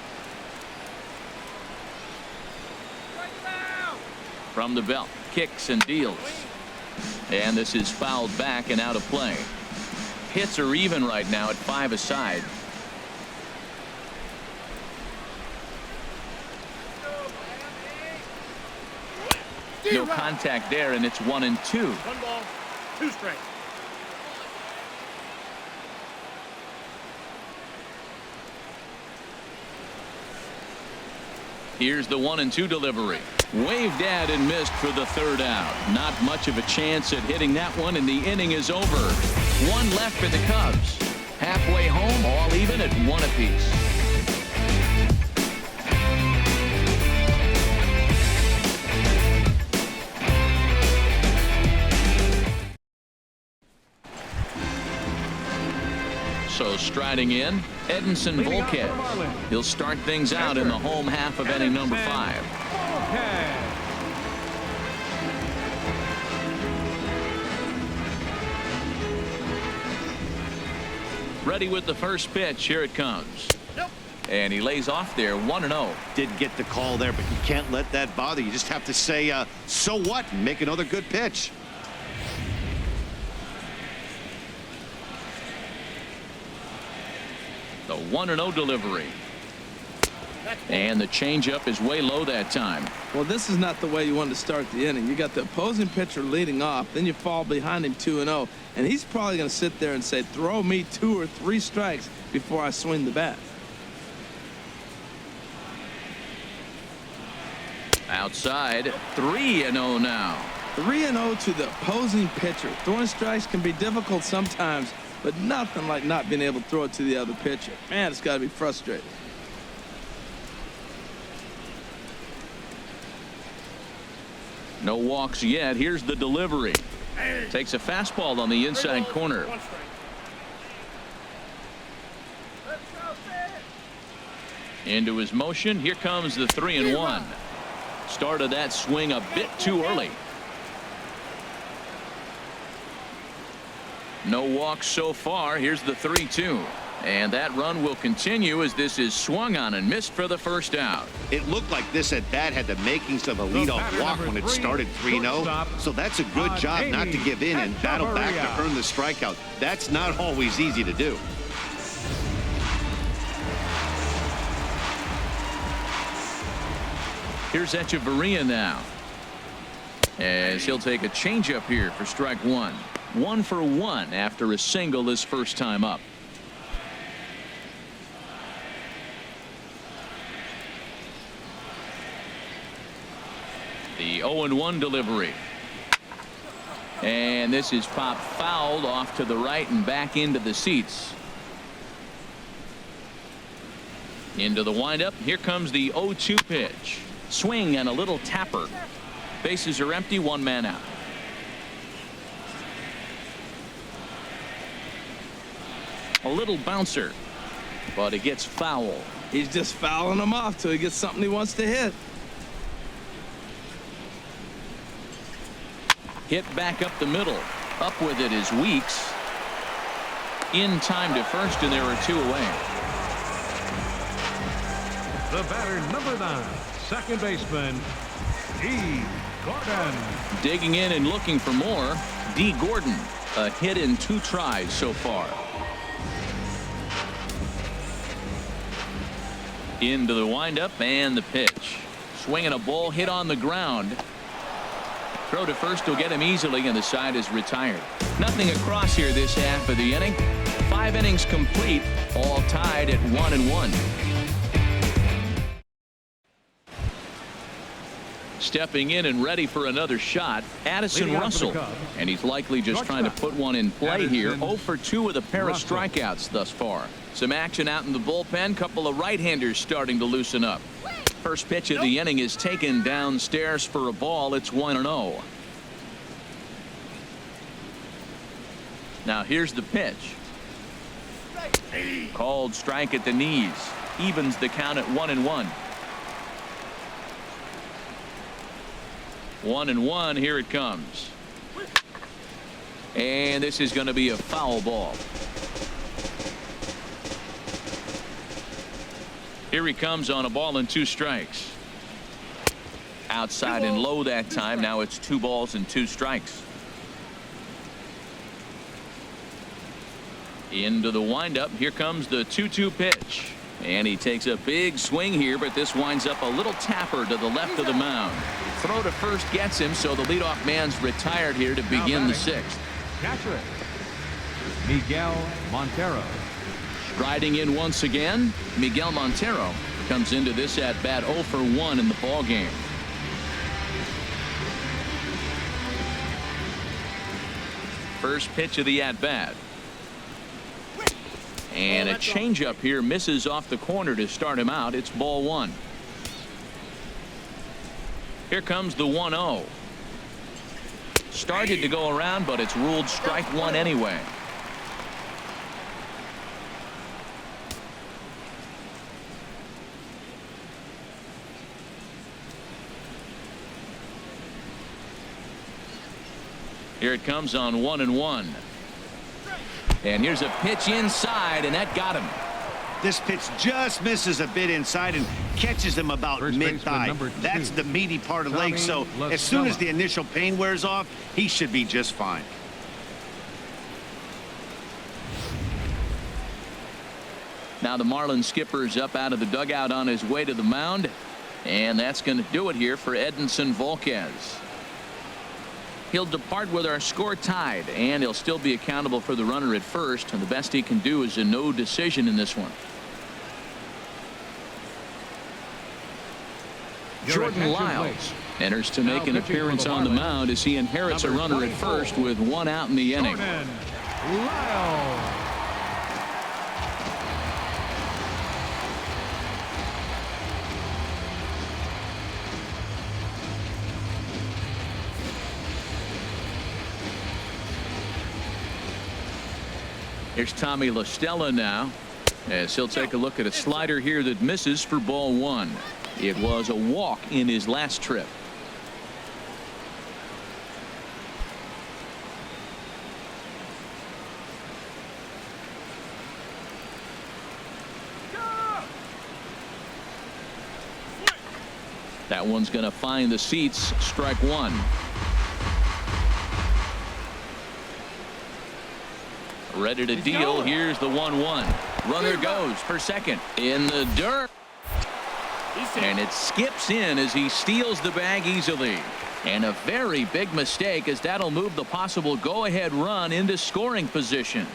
S1: From the belt, kicks and deals. And this is fouled back and out of play. Hits are even right now at 5 aside. No contact there, and it's 1-2.
S6: 1 ball, 2 strikes.
S1: Here's the 1-2 delivery. Waved at and missed for the 3rd out. Not much of a chance at hitting that one, and the inning is over. 1 left for the Cubs. Halfway home, all even at 1 apiece. So striding in, Edinson
S4: Leading off for the
S1: Volquez.
S4: Marlins.
S1: He'll start things out in the home half of inning number 5.
S4: Okay.
S1: Ready with the first pitch. Here it comes.
S6: Nope.
S1: And he lays off there, 1-0.
S2: Didn't get the call there, but you can't let that bother. You just have to say, so what, and make another good pitch.
S1: The 1-0 delivery. And the changeup is way low that time.
S3: Well, this is not the way you want to start the inning. You got the opposing pitcher leading off, then you fall behind him 2-0, and he's probably going to sit there and say, throw me 2 or 3 strikes before I swing the bat.
S1: Outside, 3-0 now.
S3: 3-0 to the opposing pitcher. Throwing strikes can be difficult sometimes, but nothing like not being able to throw it to the other pitcher. Man, it's got to be frustrating.
S1: No walks yet. Here's the delivery. Takes a fastball on the inside corner.
S6: 1 strike.
S5: Let's go, Sid.
S1: Into his motion. Here comes the 3-1. Started that swing a bit too early. No walks so far. Here's the 3-2. And that run will continue as this is swung on and missed for the 1st out.
S2: It looked like this at bat had the makings of a leadoff walk when it started 3-0. So that's a good job not to give in and battle back to earn the strikeout. That's not always easy to do.
S1: Here's Echeverria now, as he'll take a changeup here for strike 1. 1 for 1 after a single his first time up. The 0-1 delivery. And this is popped fouled off to the right and back into the seats. Into the windup. Here comes the 0-2 pitch. Swing and a little tapper. Bases are empty, 1 man out. A little bouncer, but it gets foul.
S3: He's just fouling them off till he gets something he wants to hit.
S1: Hit back up the middle. Up with it is Weeks. In time to first, and there are 2 away.
S4: The batter, number 9, second baseman, D. Gordon.
S1: Digging in and looking for more. D. Gordon. A hit in 2 tries so far. Into the windup and the pitch. Swinging a ball hit on the ground. Throw to first will get him easily, and the side is retired. Nothing across here this half of the inning. 5 innings complete, all tied at 1-1. Stepping in and ready for another shot, Addison Russell. And he's likely just trying to put one in play here. 0 for 2 with a pair of strikeouts thus far. Some action out in the bullpen. Couple of right-handers starting to loosen up. First pitch of the inning is taken downstairs for a ball. It's 1-0. Now here's the pitch. Called strike at the knees. Evens the count at 1-1. 1-1. Here it comes. And this is going to be a foul ball. Here he comes on a ball and 2 strikes. Outside and low that time. Now it's 2 balls and 2 strikes. Into the windup. Here comes the 2-2 pitch. And he takes a big swing here, but this winds up a little tapper to the left of the mound. Throw to first gets him, so the leadoff man's retired here to begin the sixth.
S4: Catcher, Miguel Montero.
S1: Striding in once again, Miguel Montero comes into this at bat 0 for 1 in the ball game. First pitch of the at bat. And a changeup here misses off the corner to start him out. It's ball 1. Here comes the 1-0. Started to go around, but it's ruled strike 1 anyway. Here it comes on 1-1. And here's a pitch inside, and that got him.
S2: This pitch just misses a bit inside and catches him about mid-thigh. That's the meaty part of the leg, so as soon as the initial pain wears off, he should be just fine.
S1: Now the Marlins skipper's up out of the dugout on his way to the mound, and that's going to do it here for Edinson Volquez. He'll depart with our score tied, and he'll still be accountable for the runner at first, and the best he can do is a no decision in this one. Jordan Lyles enters to make an appearance on the mound as he inherits a runner at first with 1 out in the inning.
S4: Jordan Lyles.
S1: Here's Tommy La Stella now, as he'll take a look at a slider here that misses for ball 1. It was a walk in his last trip. That one's going to find the seats. Strike 1. Ready to deal. Here's the 1-1. Runner goes for second in the dirt. And it skips in as he steals the bag easily. And a very big mistake, as that'll move the possible go-ahead run into scoring position.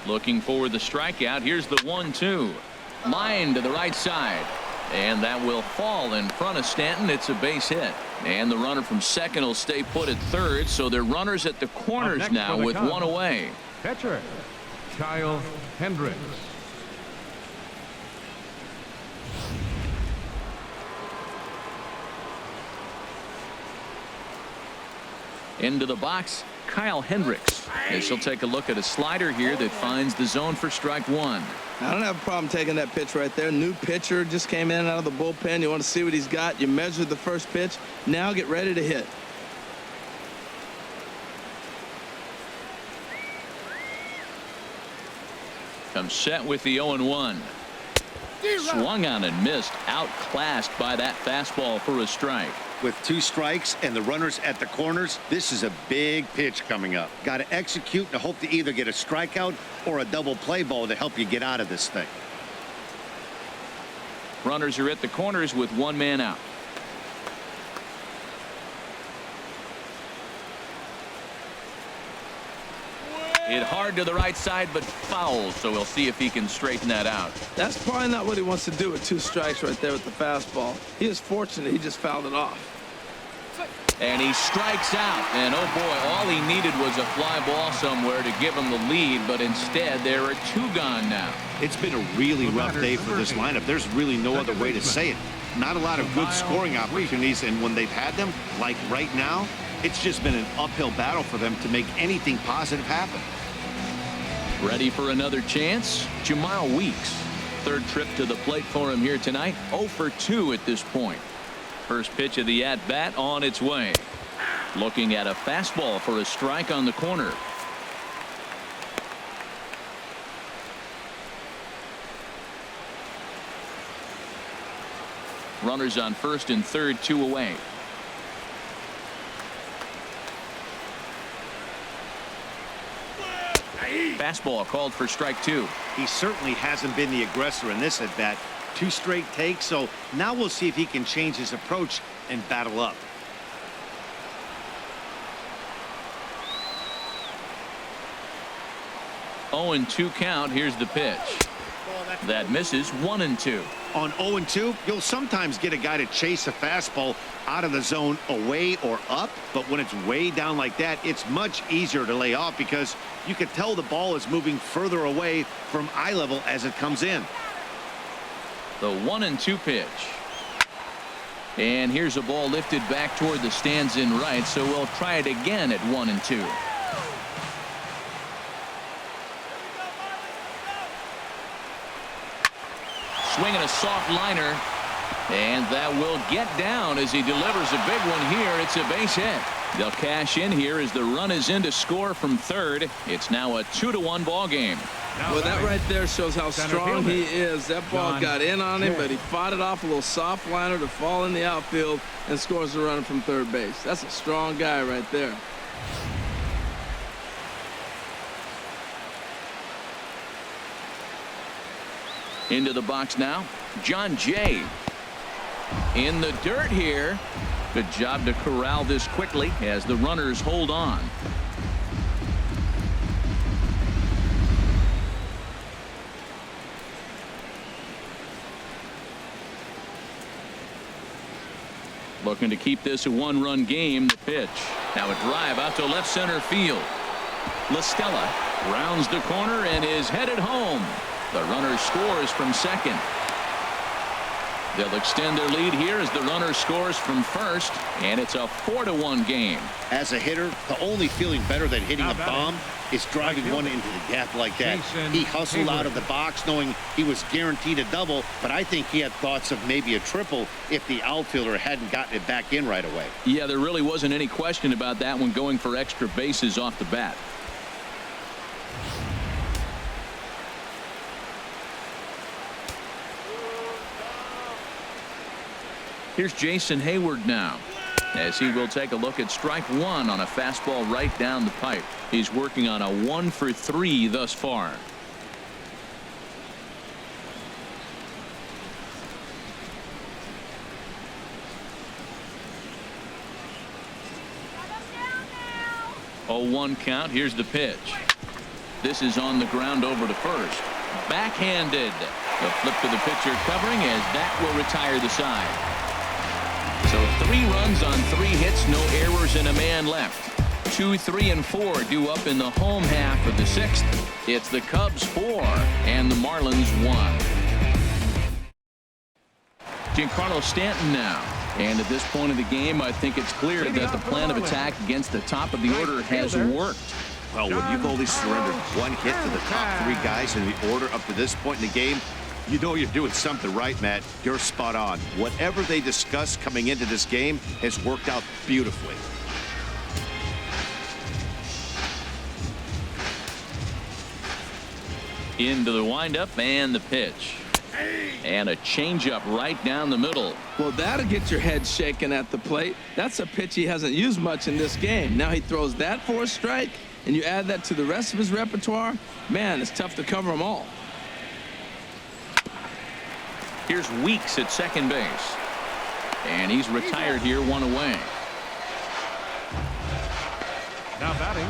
S1: Looking for the strikeout. Here's the 1-2. Line to the right side. And that will fall in front of Stanton. It's a base hit. And the runner from second will stay put at third. So they're runners at the corners now with 1 away.
S4: Catcher, Kyle Hendricks.
S1: Into the box, Kyle Hendricks. As he'll take a look at a slider here that finds the zone for strike 1.
S3: I don't have a problem taking that pitch right there. New pitcher just came in out of the bullpen. You want to see what he's got. You measure the first pitch. Now get ready to hit.
S1: Comes set with the 0-1. Swung on and missed. Outclassed by that fastball for a strike.
S2: With 2 strikes and the runners at the corners, this is a big pitch coming up. Got to execute and hope to either get a strikeout or a double play ball to help you get out of this thing.
S1: Runners are at the corners with 1 man out. Hit hard to the right side, but foul, so we'll see if he can straighten that out.
S3: That's probably not what he wants to do with 2 strikes right there with the fastball. He is fortunate he just fouled it off.
S1: And he strikes out. And oh boy, all he needed was a fly ball somewhere to give him the lead, but instead there are 2 gone now.
S2: It's been a really rough day for this lineup. There's really no other way to say it. Not a lot of good scoring opportunities, and when they've had them, like right now, it's just been an uphill battle for them to make anything positive happen.
S1: Ready for another chance? Jamal Weeks. 3rd trip to the plate for him here tonight. 0 for 2 at this point. First pitch of the at-bat on its way. Looking at a fastball for a strike on the corner. Runners on first and third, 2 away. Fastball called for strike 2.
S2: He certainly hasn't been the aggressor in this at bat. 2 straight takes, so now we'll see if he can change his approach and battle up.
S1: Oh, and 2 count. Here's the pitch. That misses. 1-2.
S2: On 0-2, you'll sometimes get a guy to chase a fastball out of the zone away or up, but when it's way down like that, it's much easier to lay off because you can tell the ball is moving further away from eye level as it comes in.
S1: The 1-2 pitch. And here's a ball lifted back toward the stands in right, so we'll try it again at 1-2. Swinging a soft liner, and that will get down as he delivers a big one here. It's a base hit. They'll cash in here as the run is in to score from third. It's now a 2-1 ball game.
S3: Well, that right there shows how strong he is. That ball got in on him, but he fought it off a little soft liner to fall in the outfield and scores the run from third base. That's a strong guy right there.
S1: Into the box now, John Jay. In the dirt here. Good job to corral this quickly as the runners hold on. Looking to keep this a 1-run game. The pitch. Now a drive out to left center field. La Stella rounds the corner and is headed home. The runner scores from second. They'll extend their lead here as the runner scores from first, and it's a 4-1 game.
S2: As a hitter, the only feeling better than hitting a bomb is driving one into the gap like that. He hustled out of the box knowing he was guaranteed a double, but I think he had thoughts of maybe a triple if the outfielder hadn't gotten it back in right away.
S1: Yeah, there really wasn't any question about that one, going for extra bases off the bat. Here's Jason Hayward now, as he will take a look at strike 1 on a fastball right down the pipe. He's working on a 1-for-3 thus far. Oh, 1 count. Here's the pitch. This is on the ground over to first. Backhanded. The flip to the pitcher covering as that will retire the side. So 3 runs on 3 hits, no errors, and a man left. 2, 3, and 4 due up in the home half of the 6th. It's the Cubs 4 and the Marlins 1. Giancarlo Stanton now. And at this point of the game, I think it's clear that the plan of attack against the top of the order has worked.
S2: Well, when you've only surrendered 1 hit to the top 3 guys in the order up to this point in the game, you know you're doing something right, Matt. You're spot on. Whatever they discussed coming into this game has worked out beautifully.
S1: Into the windup and the pitch. And a changeup right down the middle.
S3: Well, that'll get your head shaking at the plate. That's a pitch he hasn't used much in this game. Now he throws that for a strike, and you add that to the rest of his repertoire. Man, it's tough to cover them all.
S1: Here's Weeks at second base. And he's retired here, 1 away.
S4: Now batting,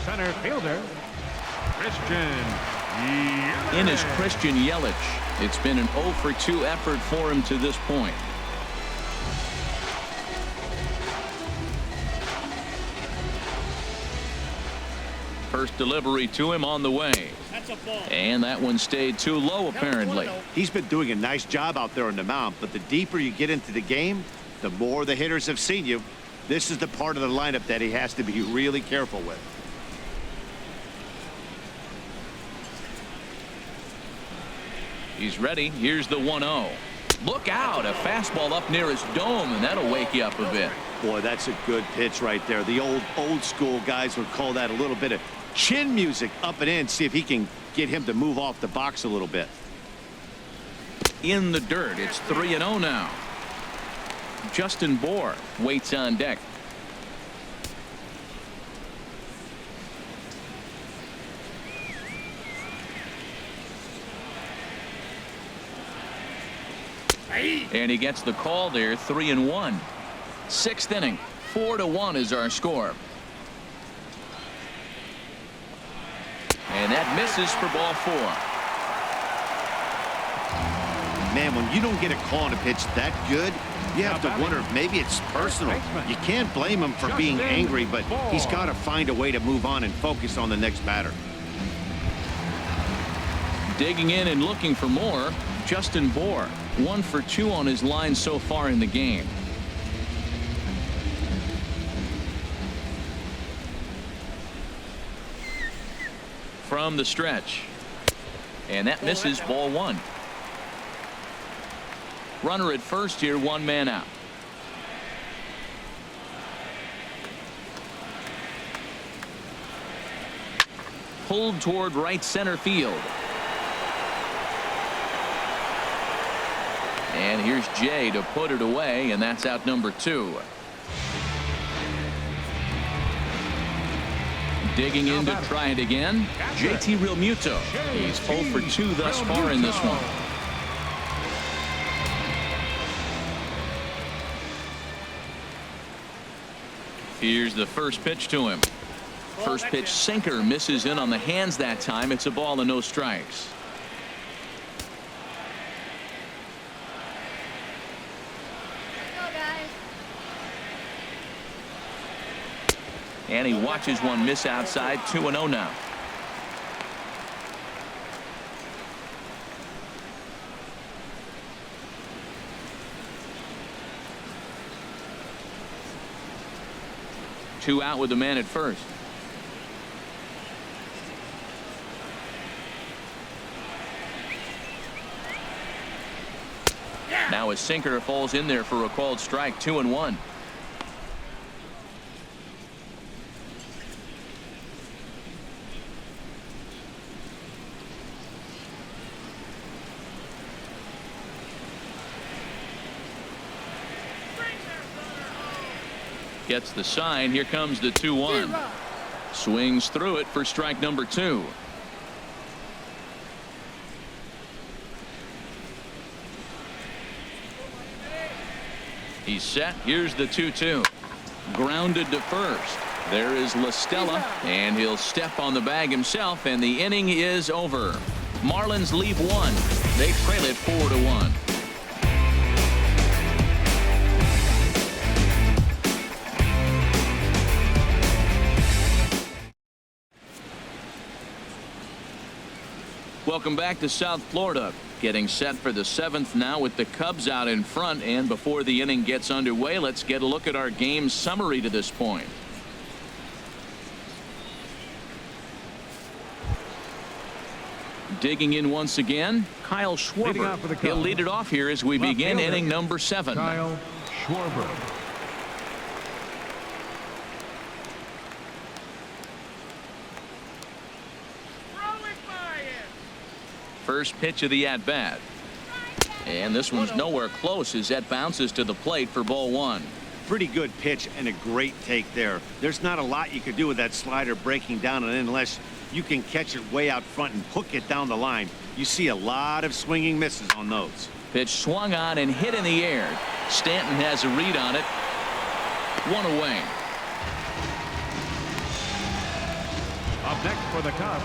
S4: center fielder, Christian Yelich.
S1: In is Christian Yelich. It's been an 0-for-2 effort for him to this point. First delivery to him on the way. And that one stayed too low, apparently.
S2: He's been doing a nice job out there on the mound, but the deeper you get into the game, the more the hitters have seen you. This is the part of the lineup that he has to be really careful with.
S1: He's ready. Here's the 1-0. Look out, a fastball up near his dome, and that'll wake you up a bit.
S2: Boy, that's a good pitch right there. The old school guys would call that a little bit of chin music up and in. See if he can get him to move off the box a little bit.
S1: In the dirt. It's 3-0 now. Justin Bohr waits on deck. And he gets the call there. 3-1. Sixth inning. 4-1 is our score. And that misses for ball 4.
S2: Man, when you don't get a call on a pitch that good, you have to wonder if maybe it's personal. You can't blame him for being angry, but he's got to find a way to move on and focus on the next batter.
S1: Digging in and looking for more, Justin Bohr. 1 for 2 on his line so far in the game. From the stretch. And that misses ball 1. Runner at first here, 1 man out. Pulled toward right center field. And here's Jay to put it away, and that's out number 2. Digging in to try it again, JT Realmuto. He's 0 for 2 thus far in this one. Here's the first pitch to him. First pitch sinker misses in on the hands that time. It's a ball and no strikes. And he watches one miss outside. 2-0 now. Two out with the man at first. Now a sinker falls in there for a called strike. 2-1. Gets the sign. Here comes the 2-1. Swings through it for strike number 2. He's set. Here's the 2-2. Grounded to first. There is La Stella, and he'll step on the bag himself, and the inning is over. Marlins leave 1. They trail it 4-1. Welcome back to South Florida. Getting set for the 7th now with the Cubs out in front. And before the inning gets underway, let's get a look at our game summary to this point. Digging in once again, Kyle Schwarber. He'll lead it off here as we begin inning number 7.
S4: Kyle Schwarber.
S1: First pitch of the at-bat. And this one's nowhere close as that bounces to the plate for ball 1.
S2: Pretty good pitch and a great take there. There's not a lot you could do with that slider breaking down, and unless you can catch it way out front and hook it down the line, you see a lot of swinging misses on those.
S1: Pitch swung on and hit in the air. Stanton has a read on it. 1 away.
S4: Up next for the Cubs.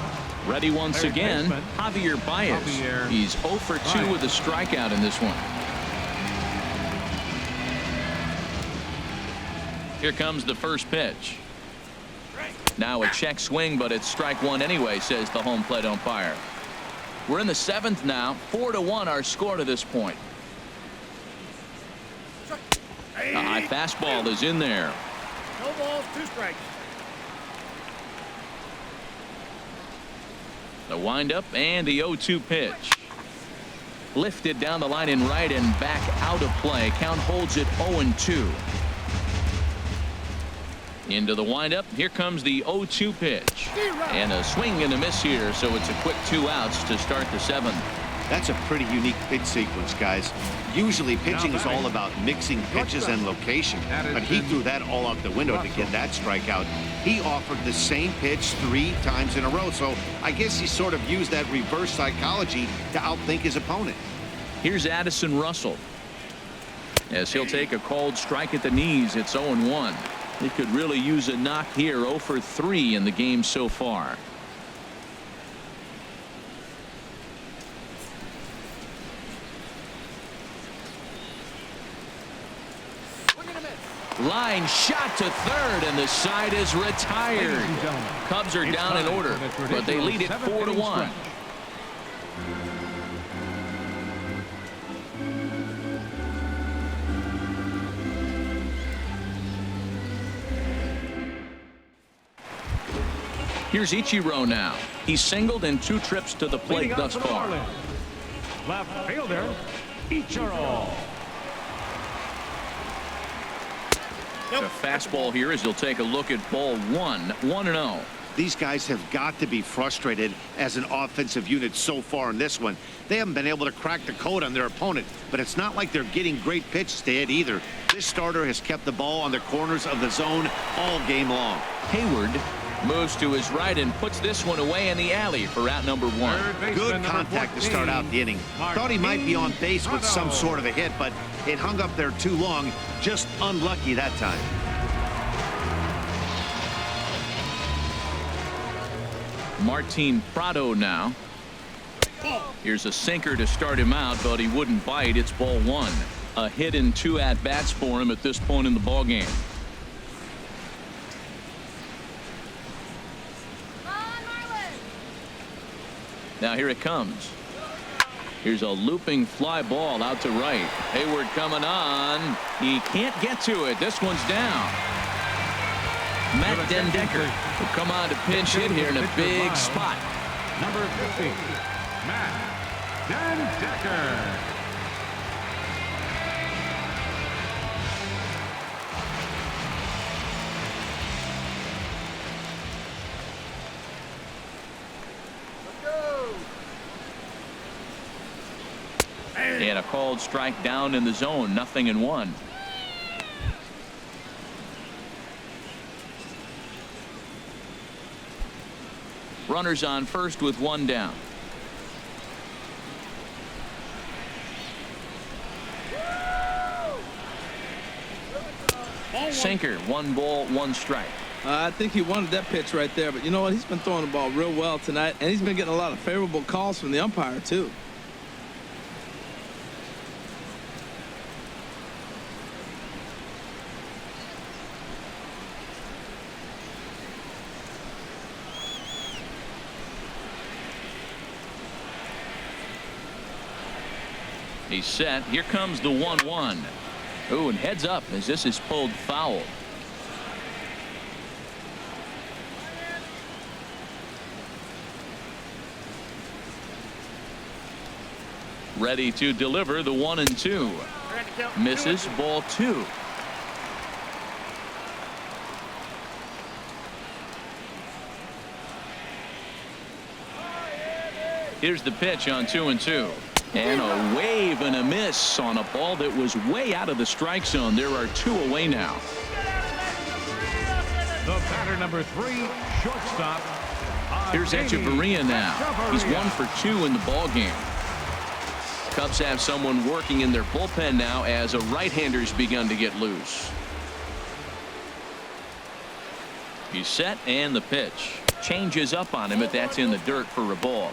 S1: Ready once again, Javier Baez. He's 0 for 2 with a strikeout in this one. Here comes the first pitch. Now a check swing, but it's strike 1 anyway, says the home plate umpire. We're in the 7th now. 4-1 our score to this point. A high fastball is in there.
S6: No balls, 2 strikes.
S1: The windup and the 0-2 pitch. Lifted down the line in right and back out of play. Count holds it 0-2. Into the windup. Here comes the 0-2 pitch. And a swing and a miss here, so it's a quick 2 outs to start the 7th.
S2: That's a pretty unique pitch sequence, guys. Usually pitching is all about mixing pitches and location, but he threw that all out the window to get that strikeout. He offered the same pitch 3 times in a row, so I guess he sort of used that reverse psychology to outthink his opponent.
S1: Here's Addison Russell, as he'll take a called strike at the knees. It's 0-1. He could really use a knock here. 0 for 3 in the game so far. Line shot to third, and the side is retired. Cubs are down in order, but they lead it 4-1. Here's Ichiro now. He's singled in 2 trips to the plate thus far.
S4: Left fielder, Ichiro.
S1: The fastball here as he'll take a look at ball 1. 1-0.
S2: These guys have got to be frustrated as an offensive unit so far in this one. They haven't been able to crack the code on their opponent, but it's not like they're getting great pitches to hit either. This starter has kept the ball on the corners of the zone all game long.
S1: Hayward moves to his right and puts this one away in the alley for out number 1.
S2: Good contact to start out the inning. Thought he might be on base with some sort of a hit, but it hung up there too long. Just unlucky that time.
S1: Martin Prado now. Here's a sinker to start him out, but he wouldn't bite. It's ball 1. A hit in 2 at-bats for him at this point in the ballgame. Now here it comes. Here's a looping fly ball out to right. Hayward coming on. He can't get to it. This one's down. Matt Dendecker will come on to pinch hit here in a big spot.
S4: Number 50, Matt Dendecker.
S1: And a called strike down in the zone. 0-1. Runners on first with 1 down. Sinker. 1 ball, 1 strike.
S3: I think he wanted that pitch right there, but you know what? He's been throwing the ball real well tonight, and he's been getting a lot of favorable calls from the umpire too.
S1: He's set. Here comes the 1-1. Oh, and heads up as this is pulled foul. Ready to deliver the 1-2. Misses. Ball 2. Here's the pitch on 2-2. And a wave and a miss on a ball that was way out of the strike zone. There are 2 away now.
S4: The batter number 3, shortstop.
S1: Here's Echeverria now. He's 1 for 2 in the ball game. Cubs have someone working in their bullpen now as a right-hander's begun to get loose. He's set, and the pitch changes up on him, but that's in the dirt for a ball.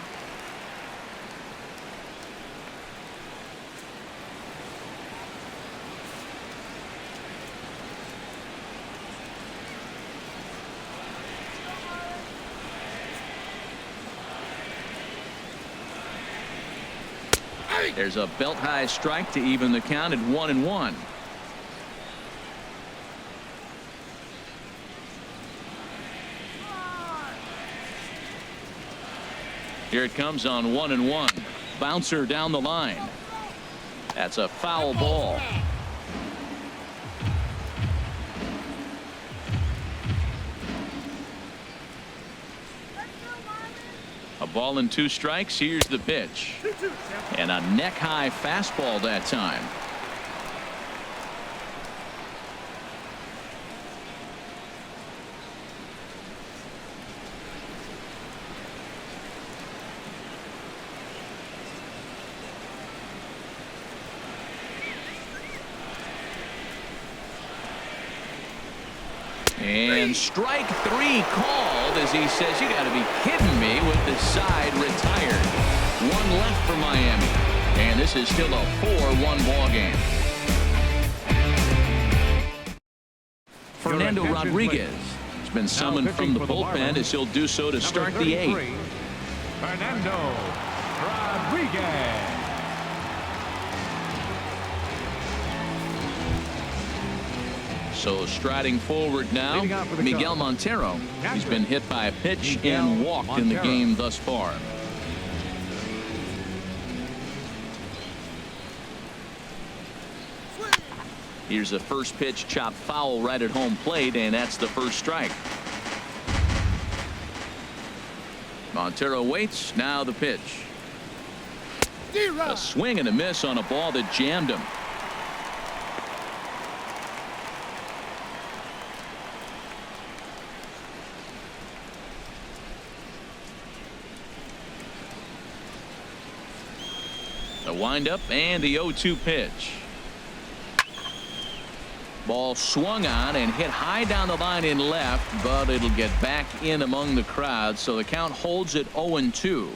S1: There's a belt-high strike to even the count at 1-1. Here it comes on 1-1. Bouncer down the line. That's a foul ball. A ball and 2 strikes. Here's the pitch. And a neck high fastball that time. And strike 3 called as he says, you got to be kidding me, with the side retired. 1 left for Miami. And this is still a 4-1 ball game. Fernando Rodriguez has been summoned from the bullpen as he'll do so to start the 8th.
S4: Fernando Rodriguez.
S1: So striding forward now, Miguel Montero. He's been hit by a pitch and walked in the game thus far. Here's the first pitch, chopped foul right at home plate, and that's the first strike. Montero waits. Now the pitch. A swing and a miss on a ball that jammed him. The windup and the 0-2 pitch. Ball swung on and hit high down the line in left, but it'll get back in among the crowd, so the count holds at 0-2.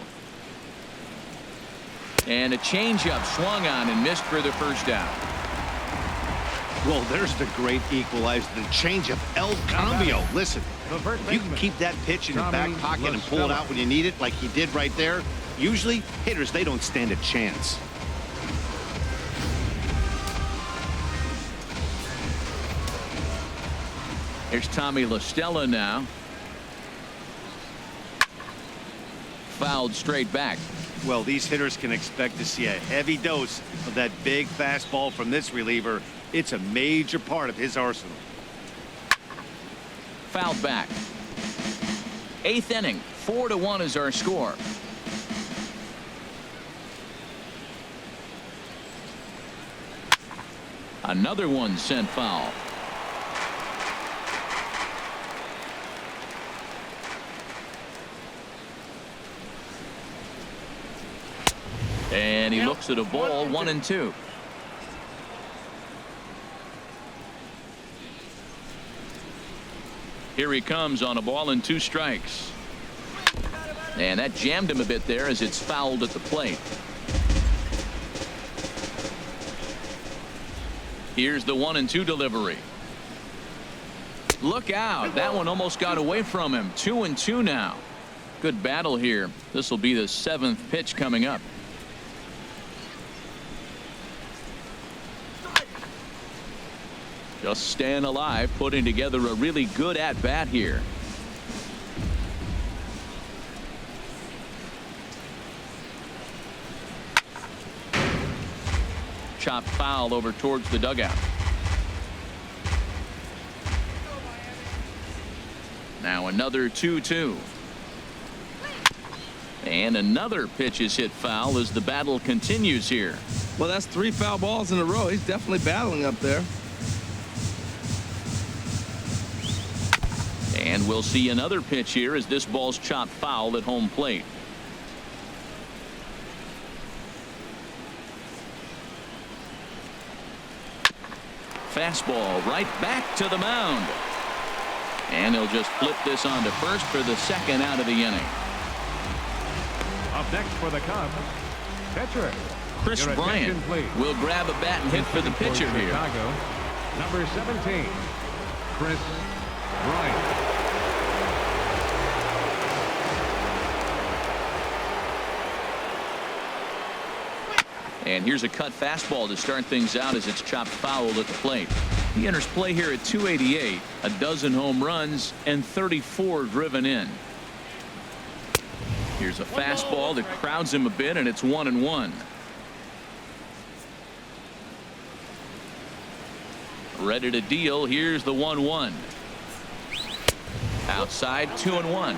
S1: And a changeup swung on and missed for the first out.
S2: Well, there's the great equalizer, the changeup El Cambio. Listen, if you can keep that pitch in your back pocket and pull it out when you need it, like he did right there, usually hitters, they don't stand a chance.
S1: Here's Tommy La Stella now. Fouled straight back.
S2: Well, these hitters can expect to see a heavy dose of that big fastball from this reliever. It's a major part of his arsenal.
S1: Fouled back. 8th inning. 4-1 is our score. Another one sent foul. And he looks at a ball. 1-2. Here he comes on a ball and 2 strikes. And that jammed him a bit there as it's fouled at the plate. Here's the 1-2 delivery. Look out. That one almost got away from him. 2-2 now. Good battle here. This will be the 7th pitch coming up. Just staying alive, putting together a really good at-bat here. Chopped foul over towards the dugout. Now another 2-2. And another pitch is hit foul as the battle continues here.
S3: Well, that's 3 foul balls in a row. He's definitely battling up there.
S1: And we'll see another pitch here as this ball's chopped foul at home plate. Fastball right back to the mound. And he'll just flip this on to first for the 2nd out of the inning.
S4: Up next for the Cubs, pitcher
S1: Chris Bryant will grab a bat and hit for the pitcher here.
S4: Chicago, number 17, Chris Bryant.
S1: And here's a cut fastball to start things out as it's chopped foul at the plate. He enters play here at 288, a dozen home runs and 34 driven in. Here's a fastball that crowds him a bit, and it's 1-1. Ready to deal. Here's the 1-1. Outside, 2-1.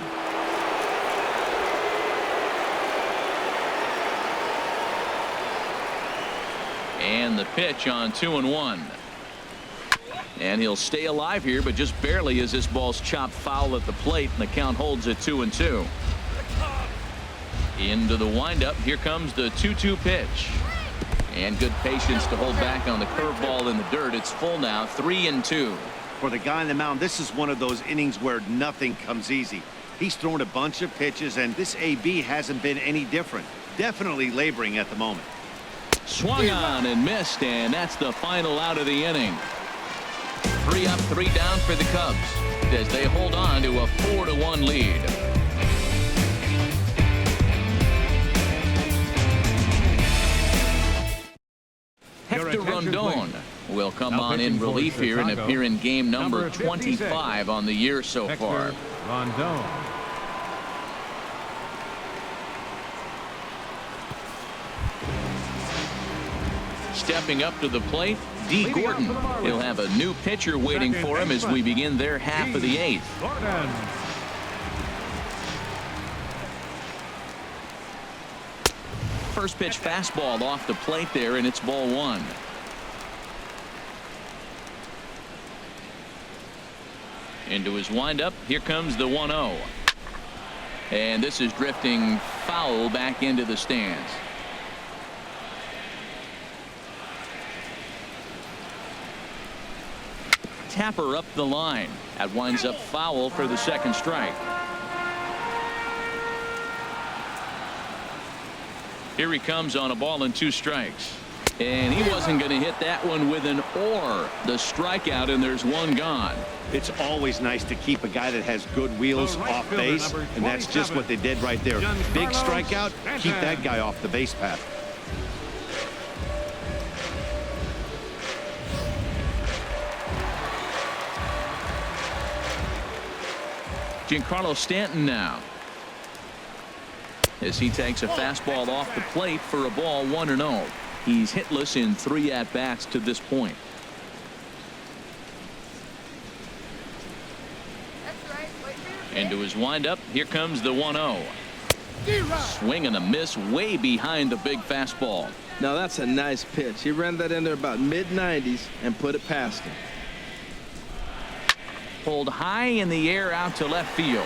S1: And the pitch on 2-1. And he'll stay alive here, but just barely as this ball's chopped foul at the plate, and the count holds at 2-2. Into the windup. Here comes the 2-2 pitch. And good patience to hold back on the curveball in the dirt. It's full now, 3-2.
S2: For the guy on the mound, this is one of those innings where nothing comes easy. He's thrown a bunch of pitches, and this AB hasn't been any different. Definitely laboring at the moment.
S1: Swung on and missed, and that's the final out of the inning. 3 up, 3 down for the Cubs as they hold on to a 4-1 lead. Hector Rondon will come on in relief here and appear in game number 25 on the year so far.
S4: Rondon.
S1: Stepping up to the plate, D. Gordon. He'll have a new pitcher waiting for him as we begin their half of the 8th.
S4: Gordon.
S1: First pitch fastball off the plate there, and it's ball 1. Into his windup. Here comes the 1-0. And this is drifting foul back into the stands. Tapper up the line. That winds up foul for the second strike. Here he comes on a ball and 2 strikes. And he wasn't going to hit that one with an or. The strikeout, and there's 1 gone.
S2: It's always nice to keep a guy that has good wheels off base, and that's just what they did right there. Big strikeout, keep that guy off the base path.
S1: Giancarlo Stanton now, as he takes a fastball off the plate for a ball 1-0. He's hitless in 3 at-bats to this point. Into his windup. Here comes the 1-0. Swing and a miss way behind the big fastball.
S3: Now that's a nice pitch. He ran that in there about mid-90s and put it past him.
S1: Pulled high in the air out to left field.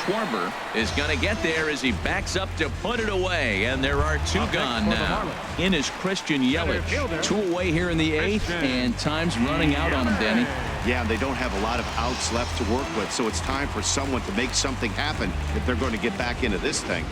S1: Schwarber is going to get there as he backs up to put it away, and there are 2 gone now. In is Christian Yelich. 2 away here in the 8th, and time's running out on him, Danny.
S2: Yeah, they don't have a lot of outs left to work with, so it's time for someone to make something happen if they're going to get back into this thing.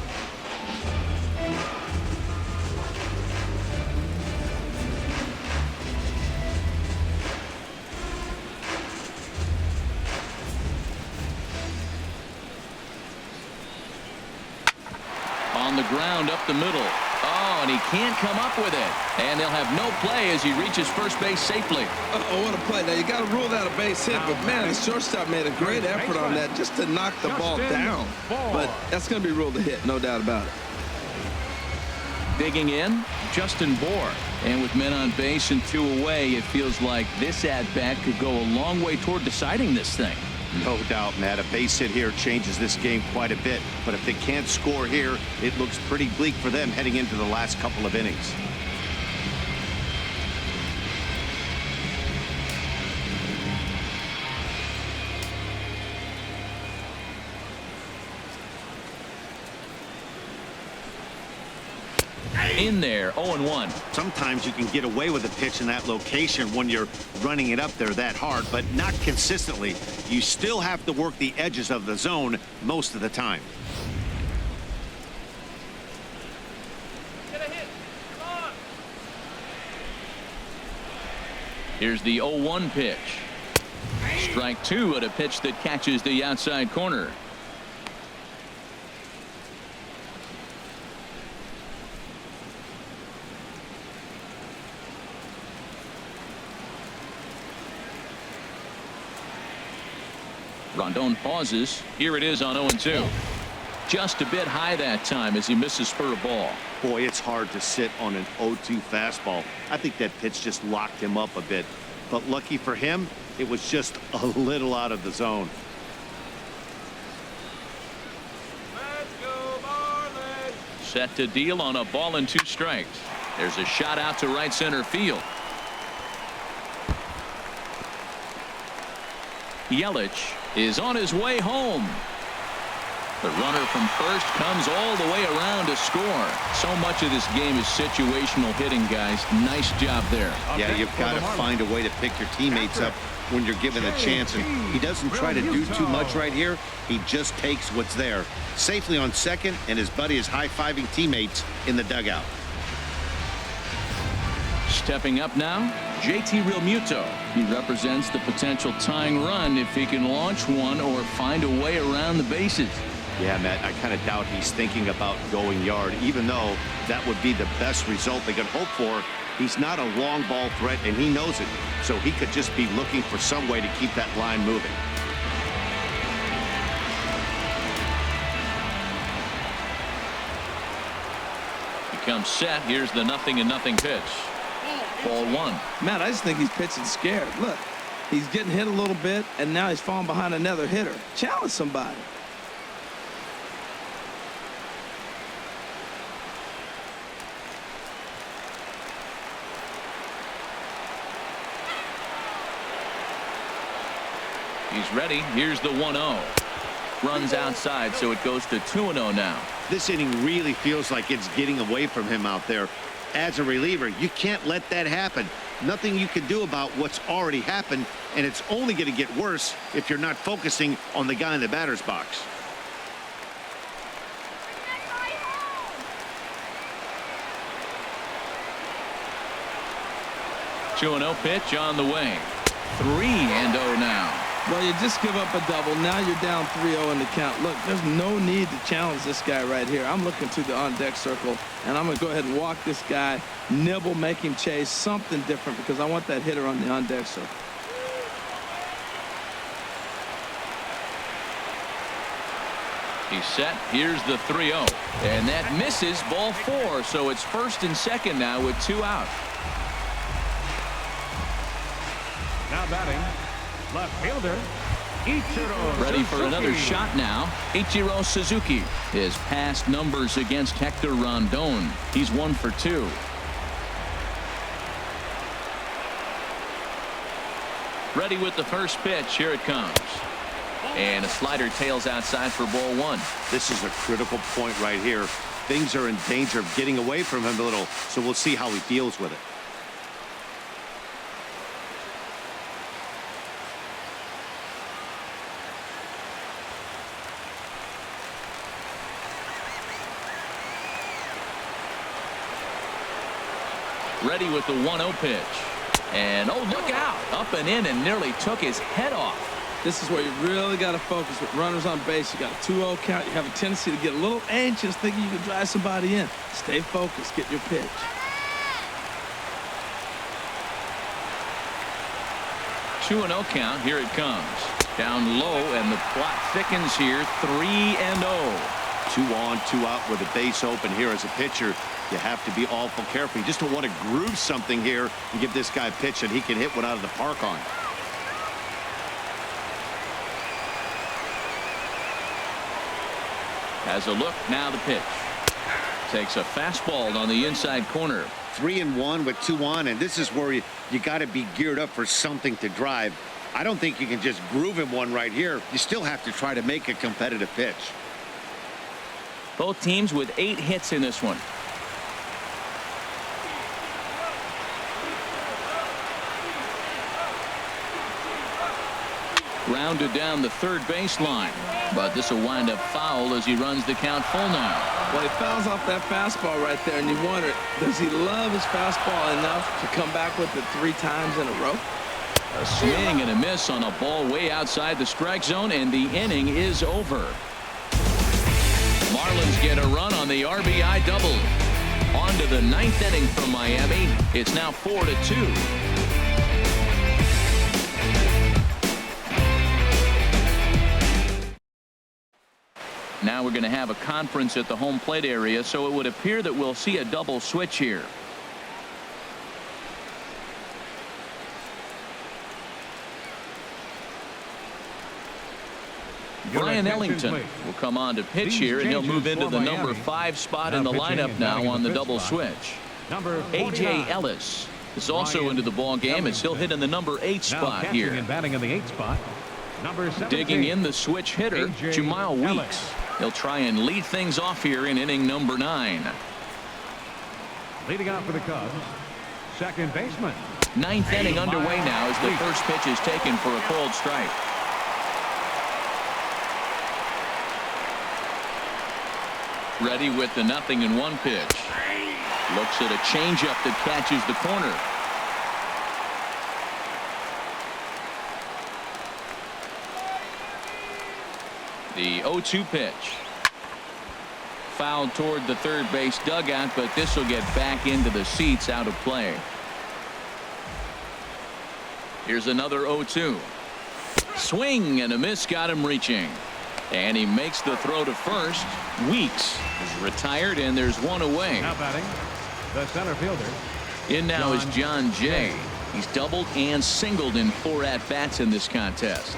S1: On the ground up the middle. Oh, and he can't come up with it. And they'll have no play as he reaches first base safely.
S3: Oh, what a play. Now, you got to rule that a base hit, but man, the shortstop made a great effort on that just to knock the ball down. But that's going to be ruled a hit, no doubt about it.
S1: Digging in, Justin Bohr. And with men on base and 2 away, it feels like this at-bat could go a long way toward deciding this thing.
S2: No doubt, Matt. A base hit here changes this game quite a bit. But if they can't score here, it looks pretty bleak for them heading into the last couple of innings.
S1: In there, 0-1.
S2: Sometimes you can get away with a pitch in that location when you're running it up there that hard, but not consistently. You still have to work the edges of the zone most of the time.
S5: Get a hit. Come on.
S1: Here's the 0-1 pitch. Strike 2 at a pitch that catches the outside corner. Rondon pauses. Here it is on 0-2. Just a bit high that time as he misses for a ball.
S2: Boy, it's hard to sit on an 0-2 fastball. I think that pitch just locked him up a bit. But lucky for him, it was just a little out of the zone.
S5: Let's go, Marlins.
S1: Set to deal on a ball and 2 strikes. There's a shot out to right center field. Yelich is on his way home. The runner from first comes all the way around to score. So much of this game is situational hitting, guys. Nice job there.
S2: Yeah, you've got to find a way to pick your teammates up when you're given a chance, and he doesn't try to do too much right here. He just takes what's there. Safely on second, and his buddy is high-fiving teammates in the dugout.
S1: Stepping up now, JT Realmuto. He represents the potential tying run if he can launch one or find a way around the bases.
S2: Yeah, Matt, I kind of doubt he's thinking about going yard, even though that would be the best result they could hope for. He's not a long ball threat, and he knows it, so he could just be looking for some way to keep that line moving.
S1: He comes set. Here's the 0-0 pitch. Ball 1.
S3: Matt, I just think he's pitching scared. Look, he's getting hit a little bit, and now he's falling behind another hitter. Challenge somebody.
S1: He's ready. Here's the 1-0. Runs outside, so it goes to 2-0 now.
S2: This inning really feels like it's getting away from him out there. As a reliever, you can't let that happen. Nothing you can do about what's already happened, and it's only going to get worse if you're not focusing on the guy in the batter's box.
S1: Two 2-0 pitch on the way. 3-0 now.
S3: Well, you just give up a double. Now you're down 3-0 in the count. Look, there's no need to challenge this guy right here. I'm looking to the on-deck circle, and I'm going to go ahead and walk this guy, nibble, make him chase, something different, because I want that hitter on the on-deck circle.
S1: He's set. Here's the 3-0. And that misses. Ball 4. So it's first and second now with 2 out.
S4: Now batting, left fielder, Ichiro
S1: Ready for
S4: Suzuki.
S1: another shot now. Ichiro Suzuki. His past numbers against Hector Rondon. He's 1 for 2. Ready with the first pitch. Here it comes. And a slider tails outside for ball 1.
S2: This is a critical point right here. Things are in danger of getting away from him a little, so we'll see how he deals with it.
S1: Ready with the 1-0 pitch. And oh, look out. Up and in and nearly took his head off.
S3: This is where you really got to focus with runners on base. You got a 2-0 count. You have a tendency to get a little anxious thinking you can drive somebody in. Stay focused. Get your pitch.
S1: Two 2-0 count. Here it comes. Down low, and the plot thickens here. 3-0.
S2: 2 on, 2 out with a base open here as a pitcher. You have to be awful careful. You just don't want to groove something here and give this guy a pitch that he can hit one out of the park on.
S1: Has a look. Now the pitch. Takes a fastball on the inside corner.
S2: 3-1 with 2 on, and this is where you got to be geared up for something to drive. I don't think you can just groove him one right here. You still have to try to make a competitive pitch.
S1: Both teams with 8 hits in this one. Rounded down the third baseline, but this will wind up foul as he runs the count full now.
S3: Well, he fouls off that fastball right there, and you wonder, does he love his fastball enough to come back with it 3 times in a row?
S1: A swing and a miss on a ball way outside the strike zone, and the inning is over. Marlins get a run on the RBI double. On to the 9th inning from Miami. It's now 4-2. Now we're going to have a conference at the home plate area, so it would appear that we'll see a double switch here.
S4: Your
S1: Brian
S4: attention,
S1: Ellington
S4: please.
S1: will come on to pitch
S4: These
S1: here, and he'll
S4: changes
S1: move into
S4: for
S1: the
S4: Miami.
S1: number 5 spot
S4: Now
S1: in the
S4: pitching
S1: lineup
S4: and
S1: now
S4: batting in
S1: on
S4: the
S1: the
S4: fifth
S1: double
S4: spot.
S1: switch.
S4: Number
S1: A.J.
S4: 49.
S1: Ellis is also
S4: Brian
S1: into the ball game as he'll hit in the number 8
S4: Now
S1: spot
S4: catching
S1: here.
S4: and batting in the 8th spot. Number 17.
S1: Digging in the switch hitter,
S4: A.J.
S1: Jamal
S4: Ellis.
S1: Weeks. He'll try and lead things off here in inning number 9.
S4: Leading out for the Cubs, second baseman.
S1: 9th inning underway now as the
S4: Weeks.
S1: first pitch is taken for a cold strike. Ready with the 0-1 pitch. Looks at a changeup that catches the corner. The 0-2 pitch. Fouled toward the third base dugout, but this will get back into the seats, out of play. Here's another 0-2. Swing and a miss got him reaching. And he makes the throw to first. Weeks is retired, and there's one away.
S4: Now batting, the center fielder.
S1: In now is John Jay. He's doubled and singled in 4 at-bats in this contest.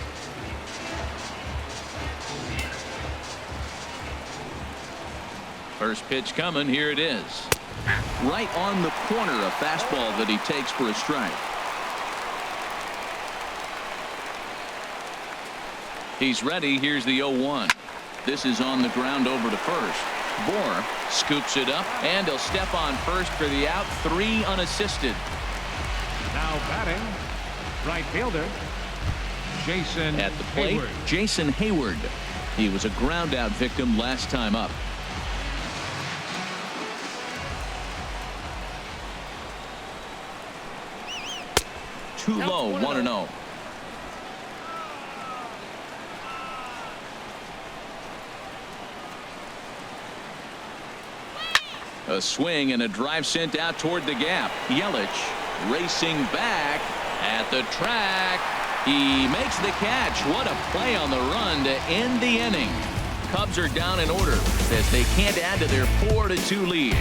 S1: First pitch coming. Here it is. Right on the corner, a fastball that he takes for a strike. He's ready. Here's the 0-1. This is on the ground over to first. Bohr scoops it up, and he'll step on first for the out. 3 unassisted.
S4: Now batting, right fielder, Jason
S1: At the plate,
S4: Hayward.
S1: Jason Hayward. He was a ground out victim last time up. Too low, 1-0. A swing and a drive sent out toward the gap. Yelich racing back at the track. He makes the catch. What a play on the run to end the inning. Cubs are down in order as they can't add to their 4-2 lead.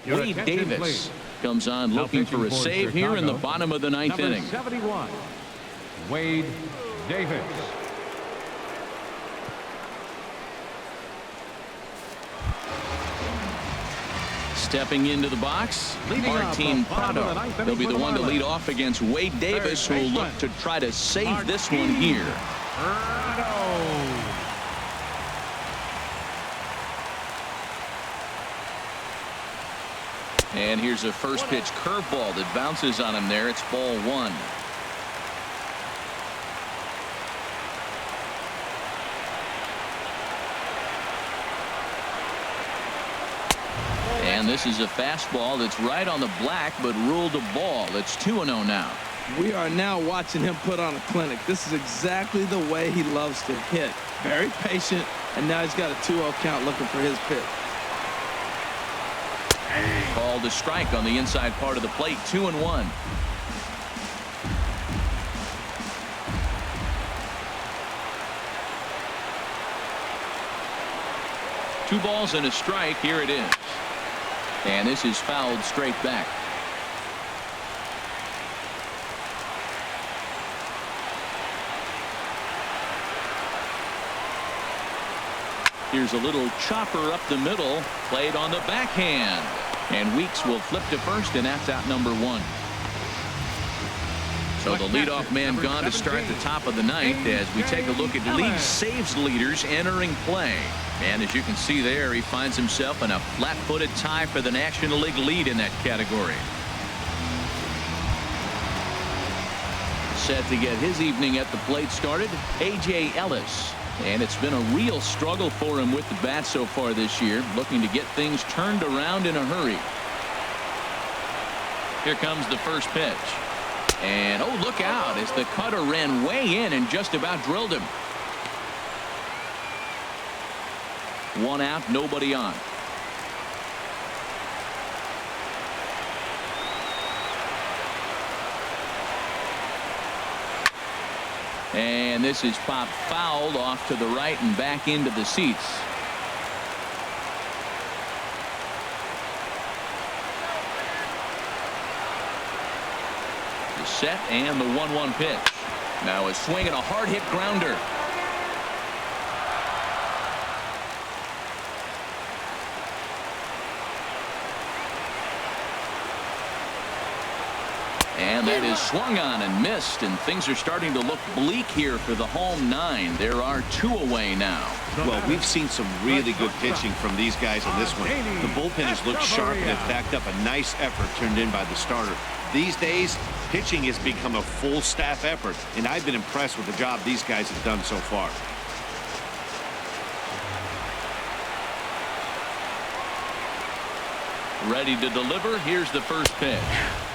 S4: Your
S1: Wade
S4: attention,
S1: Davis
S4: please.
S1: comes on
S4: Now
S1: looking for a
S4: pitching for
S1: save here in the
S4: Chicago,
S1: bottom of the 9th
S4: number
S1: inning.
S4: 71, Wade Davis.
S1: Stepping into the box,
S4: Leading off
S1: Martin
S4: the bottom of the
S1: Prado.
S4: ninth inning
S1: He'll be
S4: for
S1: the
S4: the
S1: one to lead
S4: Marlins.
S1: off against Wade Davis, who
S4: Third
S1: will look
S4: baseman.
S1: to try to save this one here.
S4: Prado.
S1: And here's a first pitch curveball that bounces on him there. It's ball 1. And this is a fastball that's right on the black, but ruled a ball. It's 2-0 now.
S3: We are now watching him put on a clinic. This is exactly the way he loves to hit. Very patient, and now he's got a 2-0 count looking for his pitch.
S1: Called a strike on the inside part of the plate. 2-1. Two balls and a strike. Here it is. And this is fouled straight back. Here's a little chopper up the middle, played on the backhand. And Weeks will flip to first, and that's out number 1. So the leadoff man gone to start the top of the 9th as we take a look at league saves leaders entering play. And as you can see there, he finds himself in a flat-footed tie for the National League lead in that category. Set to get his evening at the plate started, A.J. Ellis. And it's been a real struggle for him with the bat so far this year, looking to get things turned around in a hurry. Here comes the first pitch. And, oh, look out, as the cutter ran way in and just about drilled him. 1 out, nobody on. And this is popped fouled off to the right and back into the seats. set and the 1-1 pitch. Now a swing and a hard hit grounder. And that is swung on and missed, and things are starting to look bleak here for the home 9. There are 2 away now.
S2: Well, we've seen some really good pitching from these guys on this one. The bullpen has looked sharp and has backed up a nice effort turned in by the starter. These days, pitching has become a full staff effort, and I've been impressed with the job these guys have done so far.
S1: Ready to deliver. Here's the first pitch.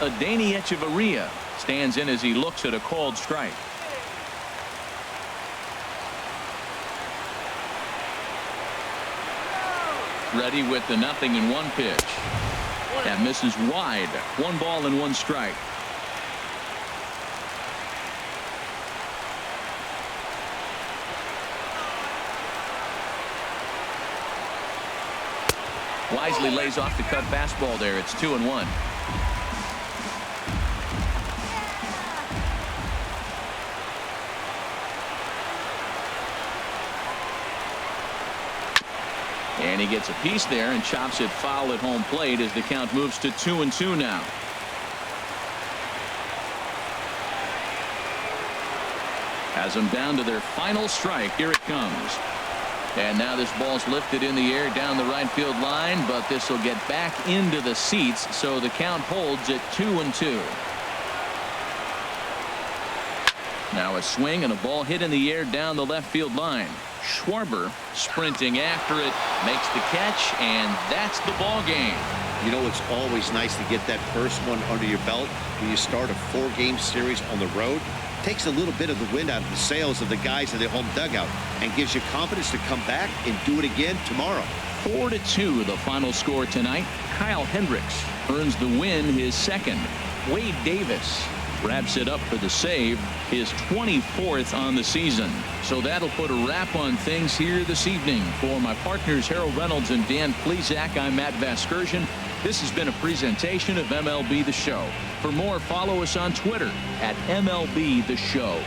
S1: Adeiny Echeverria stands in as he looks at a called strike. Ready with the 0-1 pitch. That misses wide. 1 ball and 1 strike. Wisely lays off the cut fastball there. It's 2-1. And he gets a piece there and chops it foul at home plate as the count moves to 2-2 now. Has them down to their final strike. Here it comes. And now this ball's lifted in the air down the right field line, but this will get back into the seats, so the count holds at 2-2. Now a swing and a ball hit in the air down the left field line. Schwarber sprinting after it, makes the catch, and that's the ball game.
S2: You know, it's always nice to get that first one under your belt when you start a 4-game series on the road. Takes a little bit of the wind out of the sails of the guys in their home dugout and gives you confidence to come back and do it again tomorrow.
S1: 4-2 the final score tonight. Kyle Hendricks earns the win, his second. Wade Davis wraps it up for the save, his 24th on the season. So that'll put a wrap on things here this evening. For my partners Harold Reynolds and Dan Plesac, I'm Matt Vasgersian. This has been a presentation of MLB The Show. For more, follow us on Twitter at MLB The Show.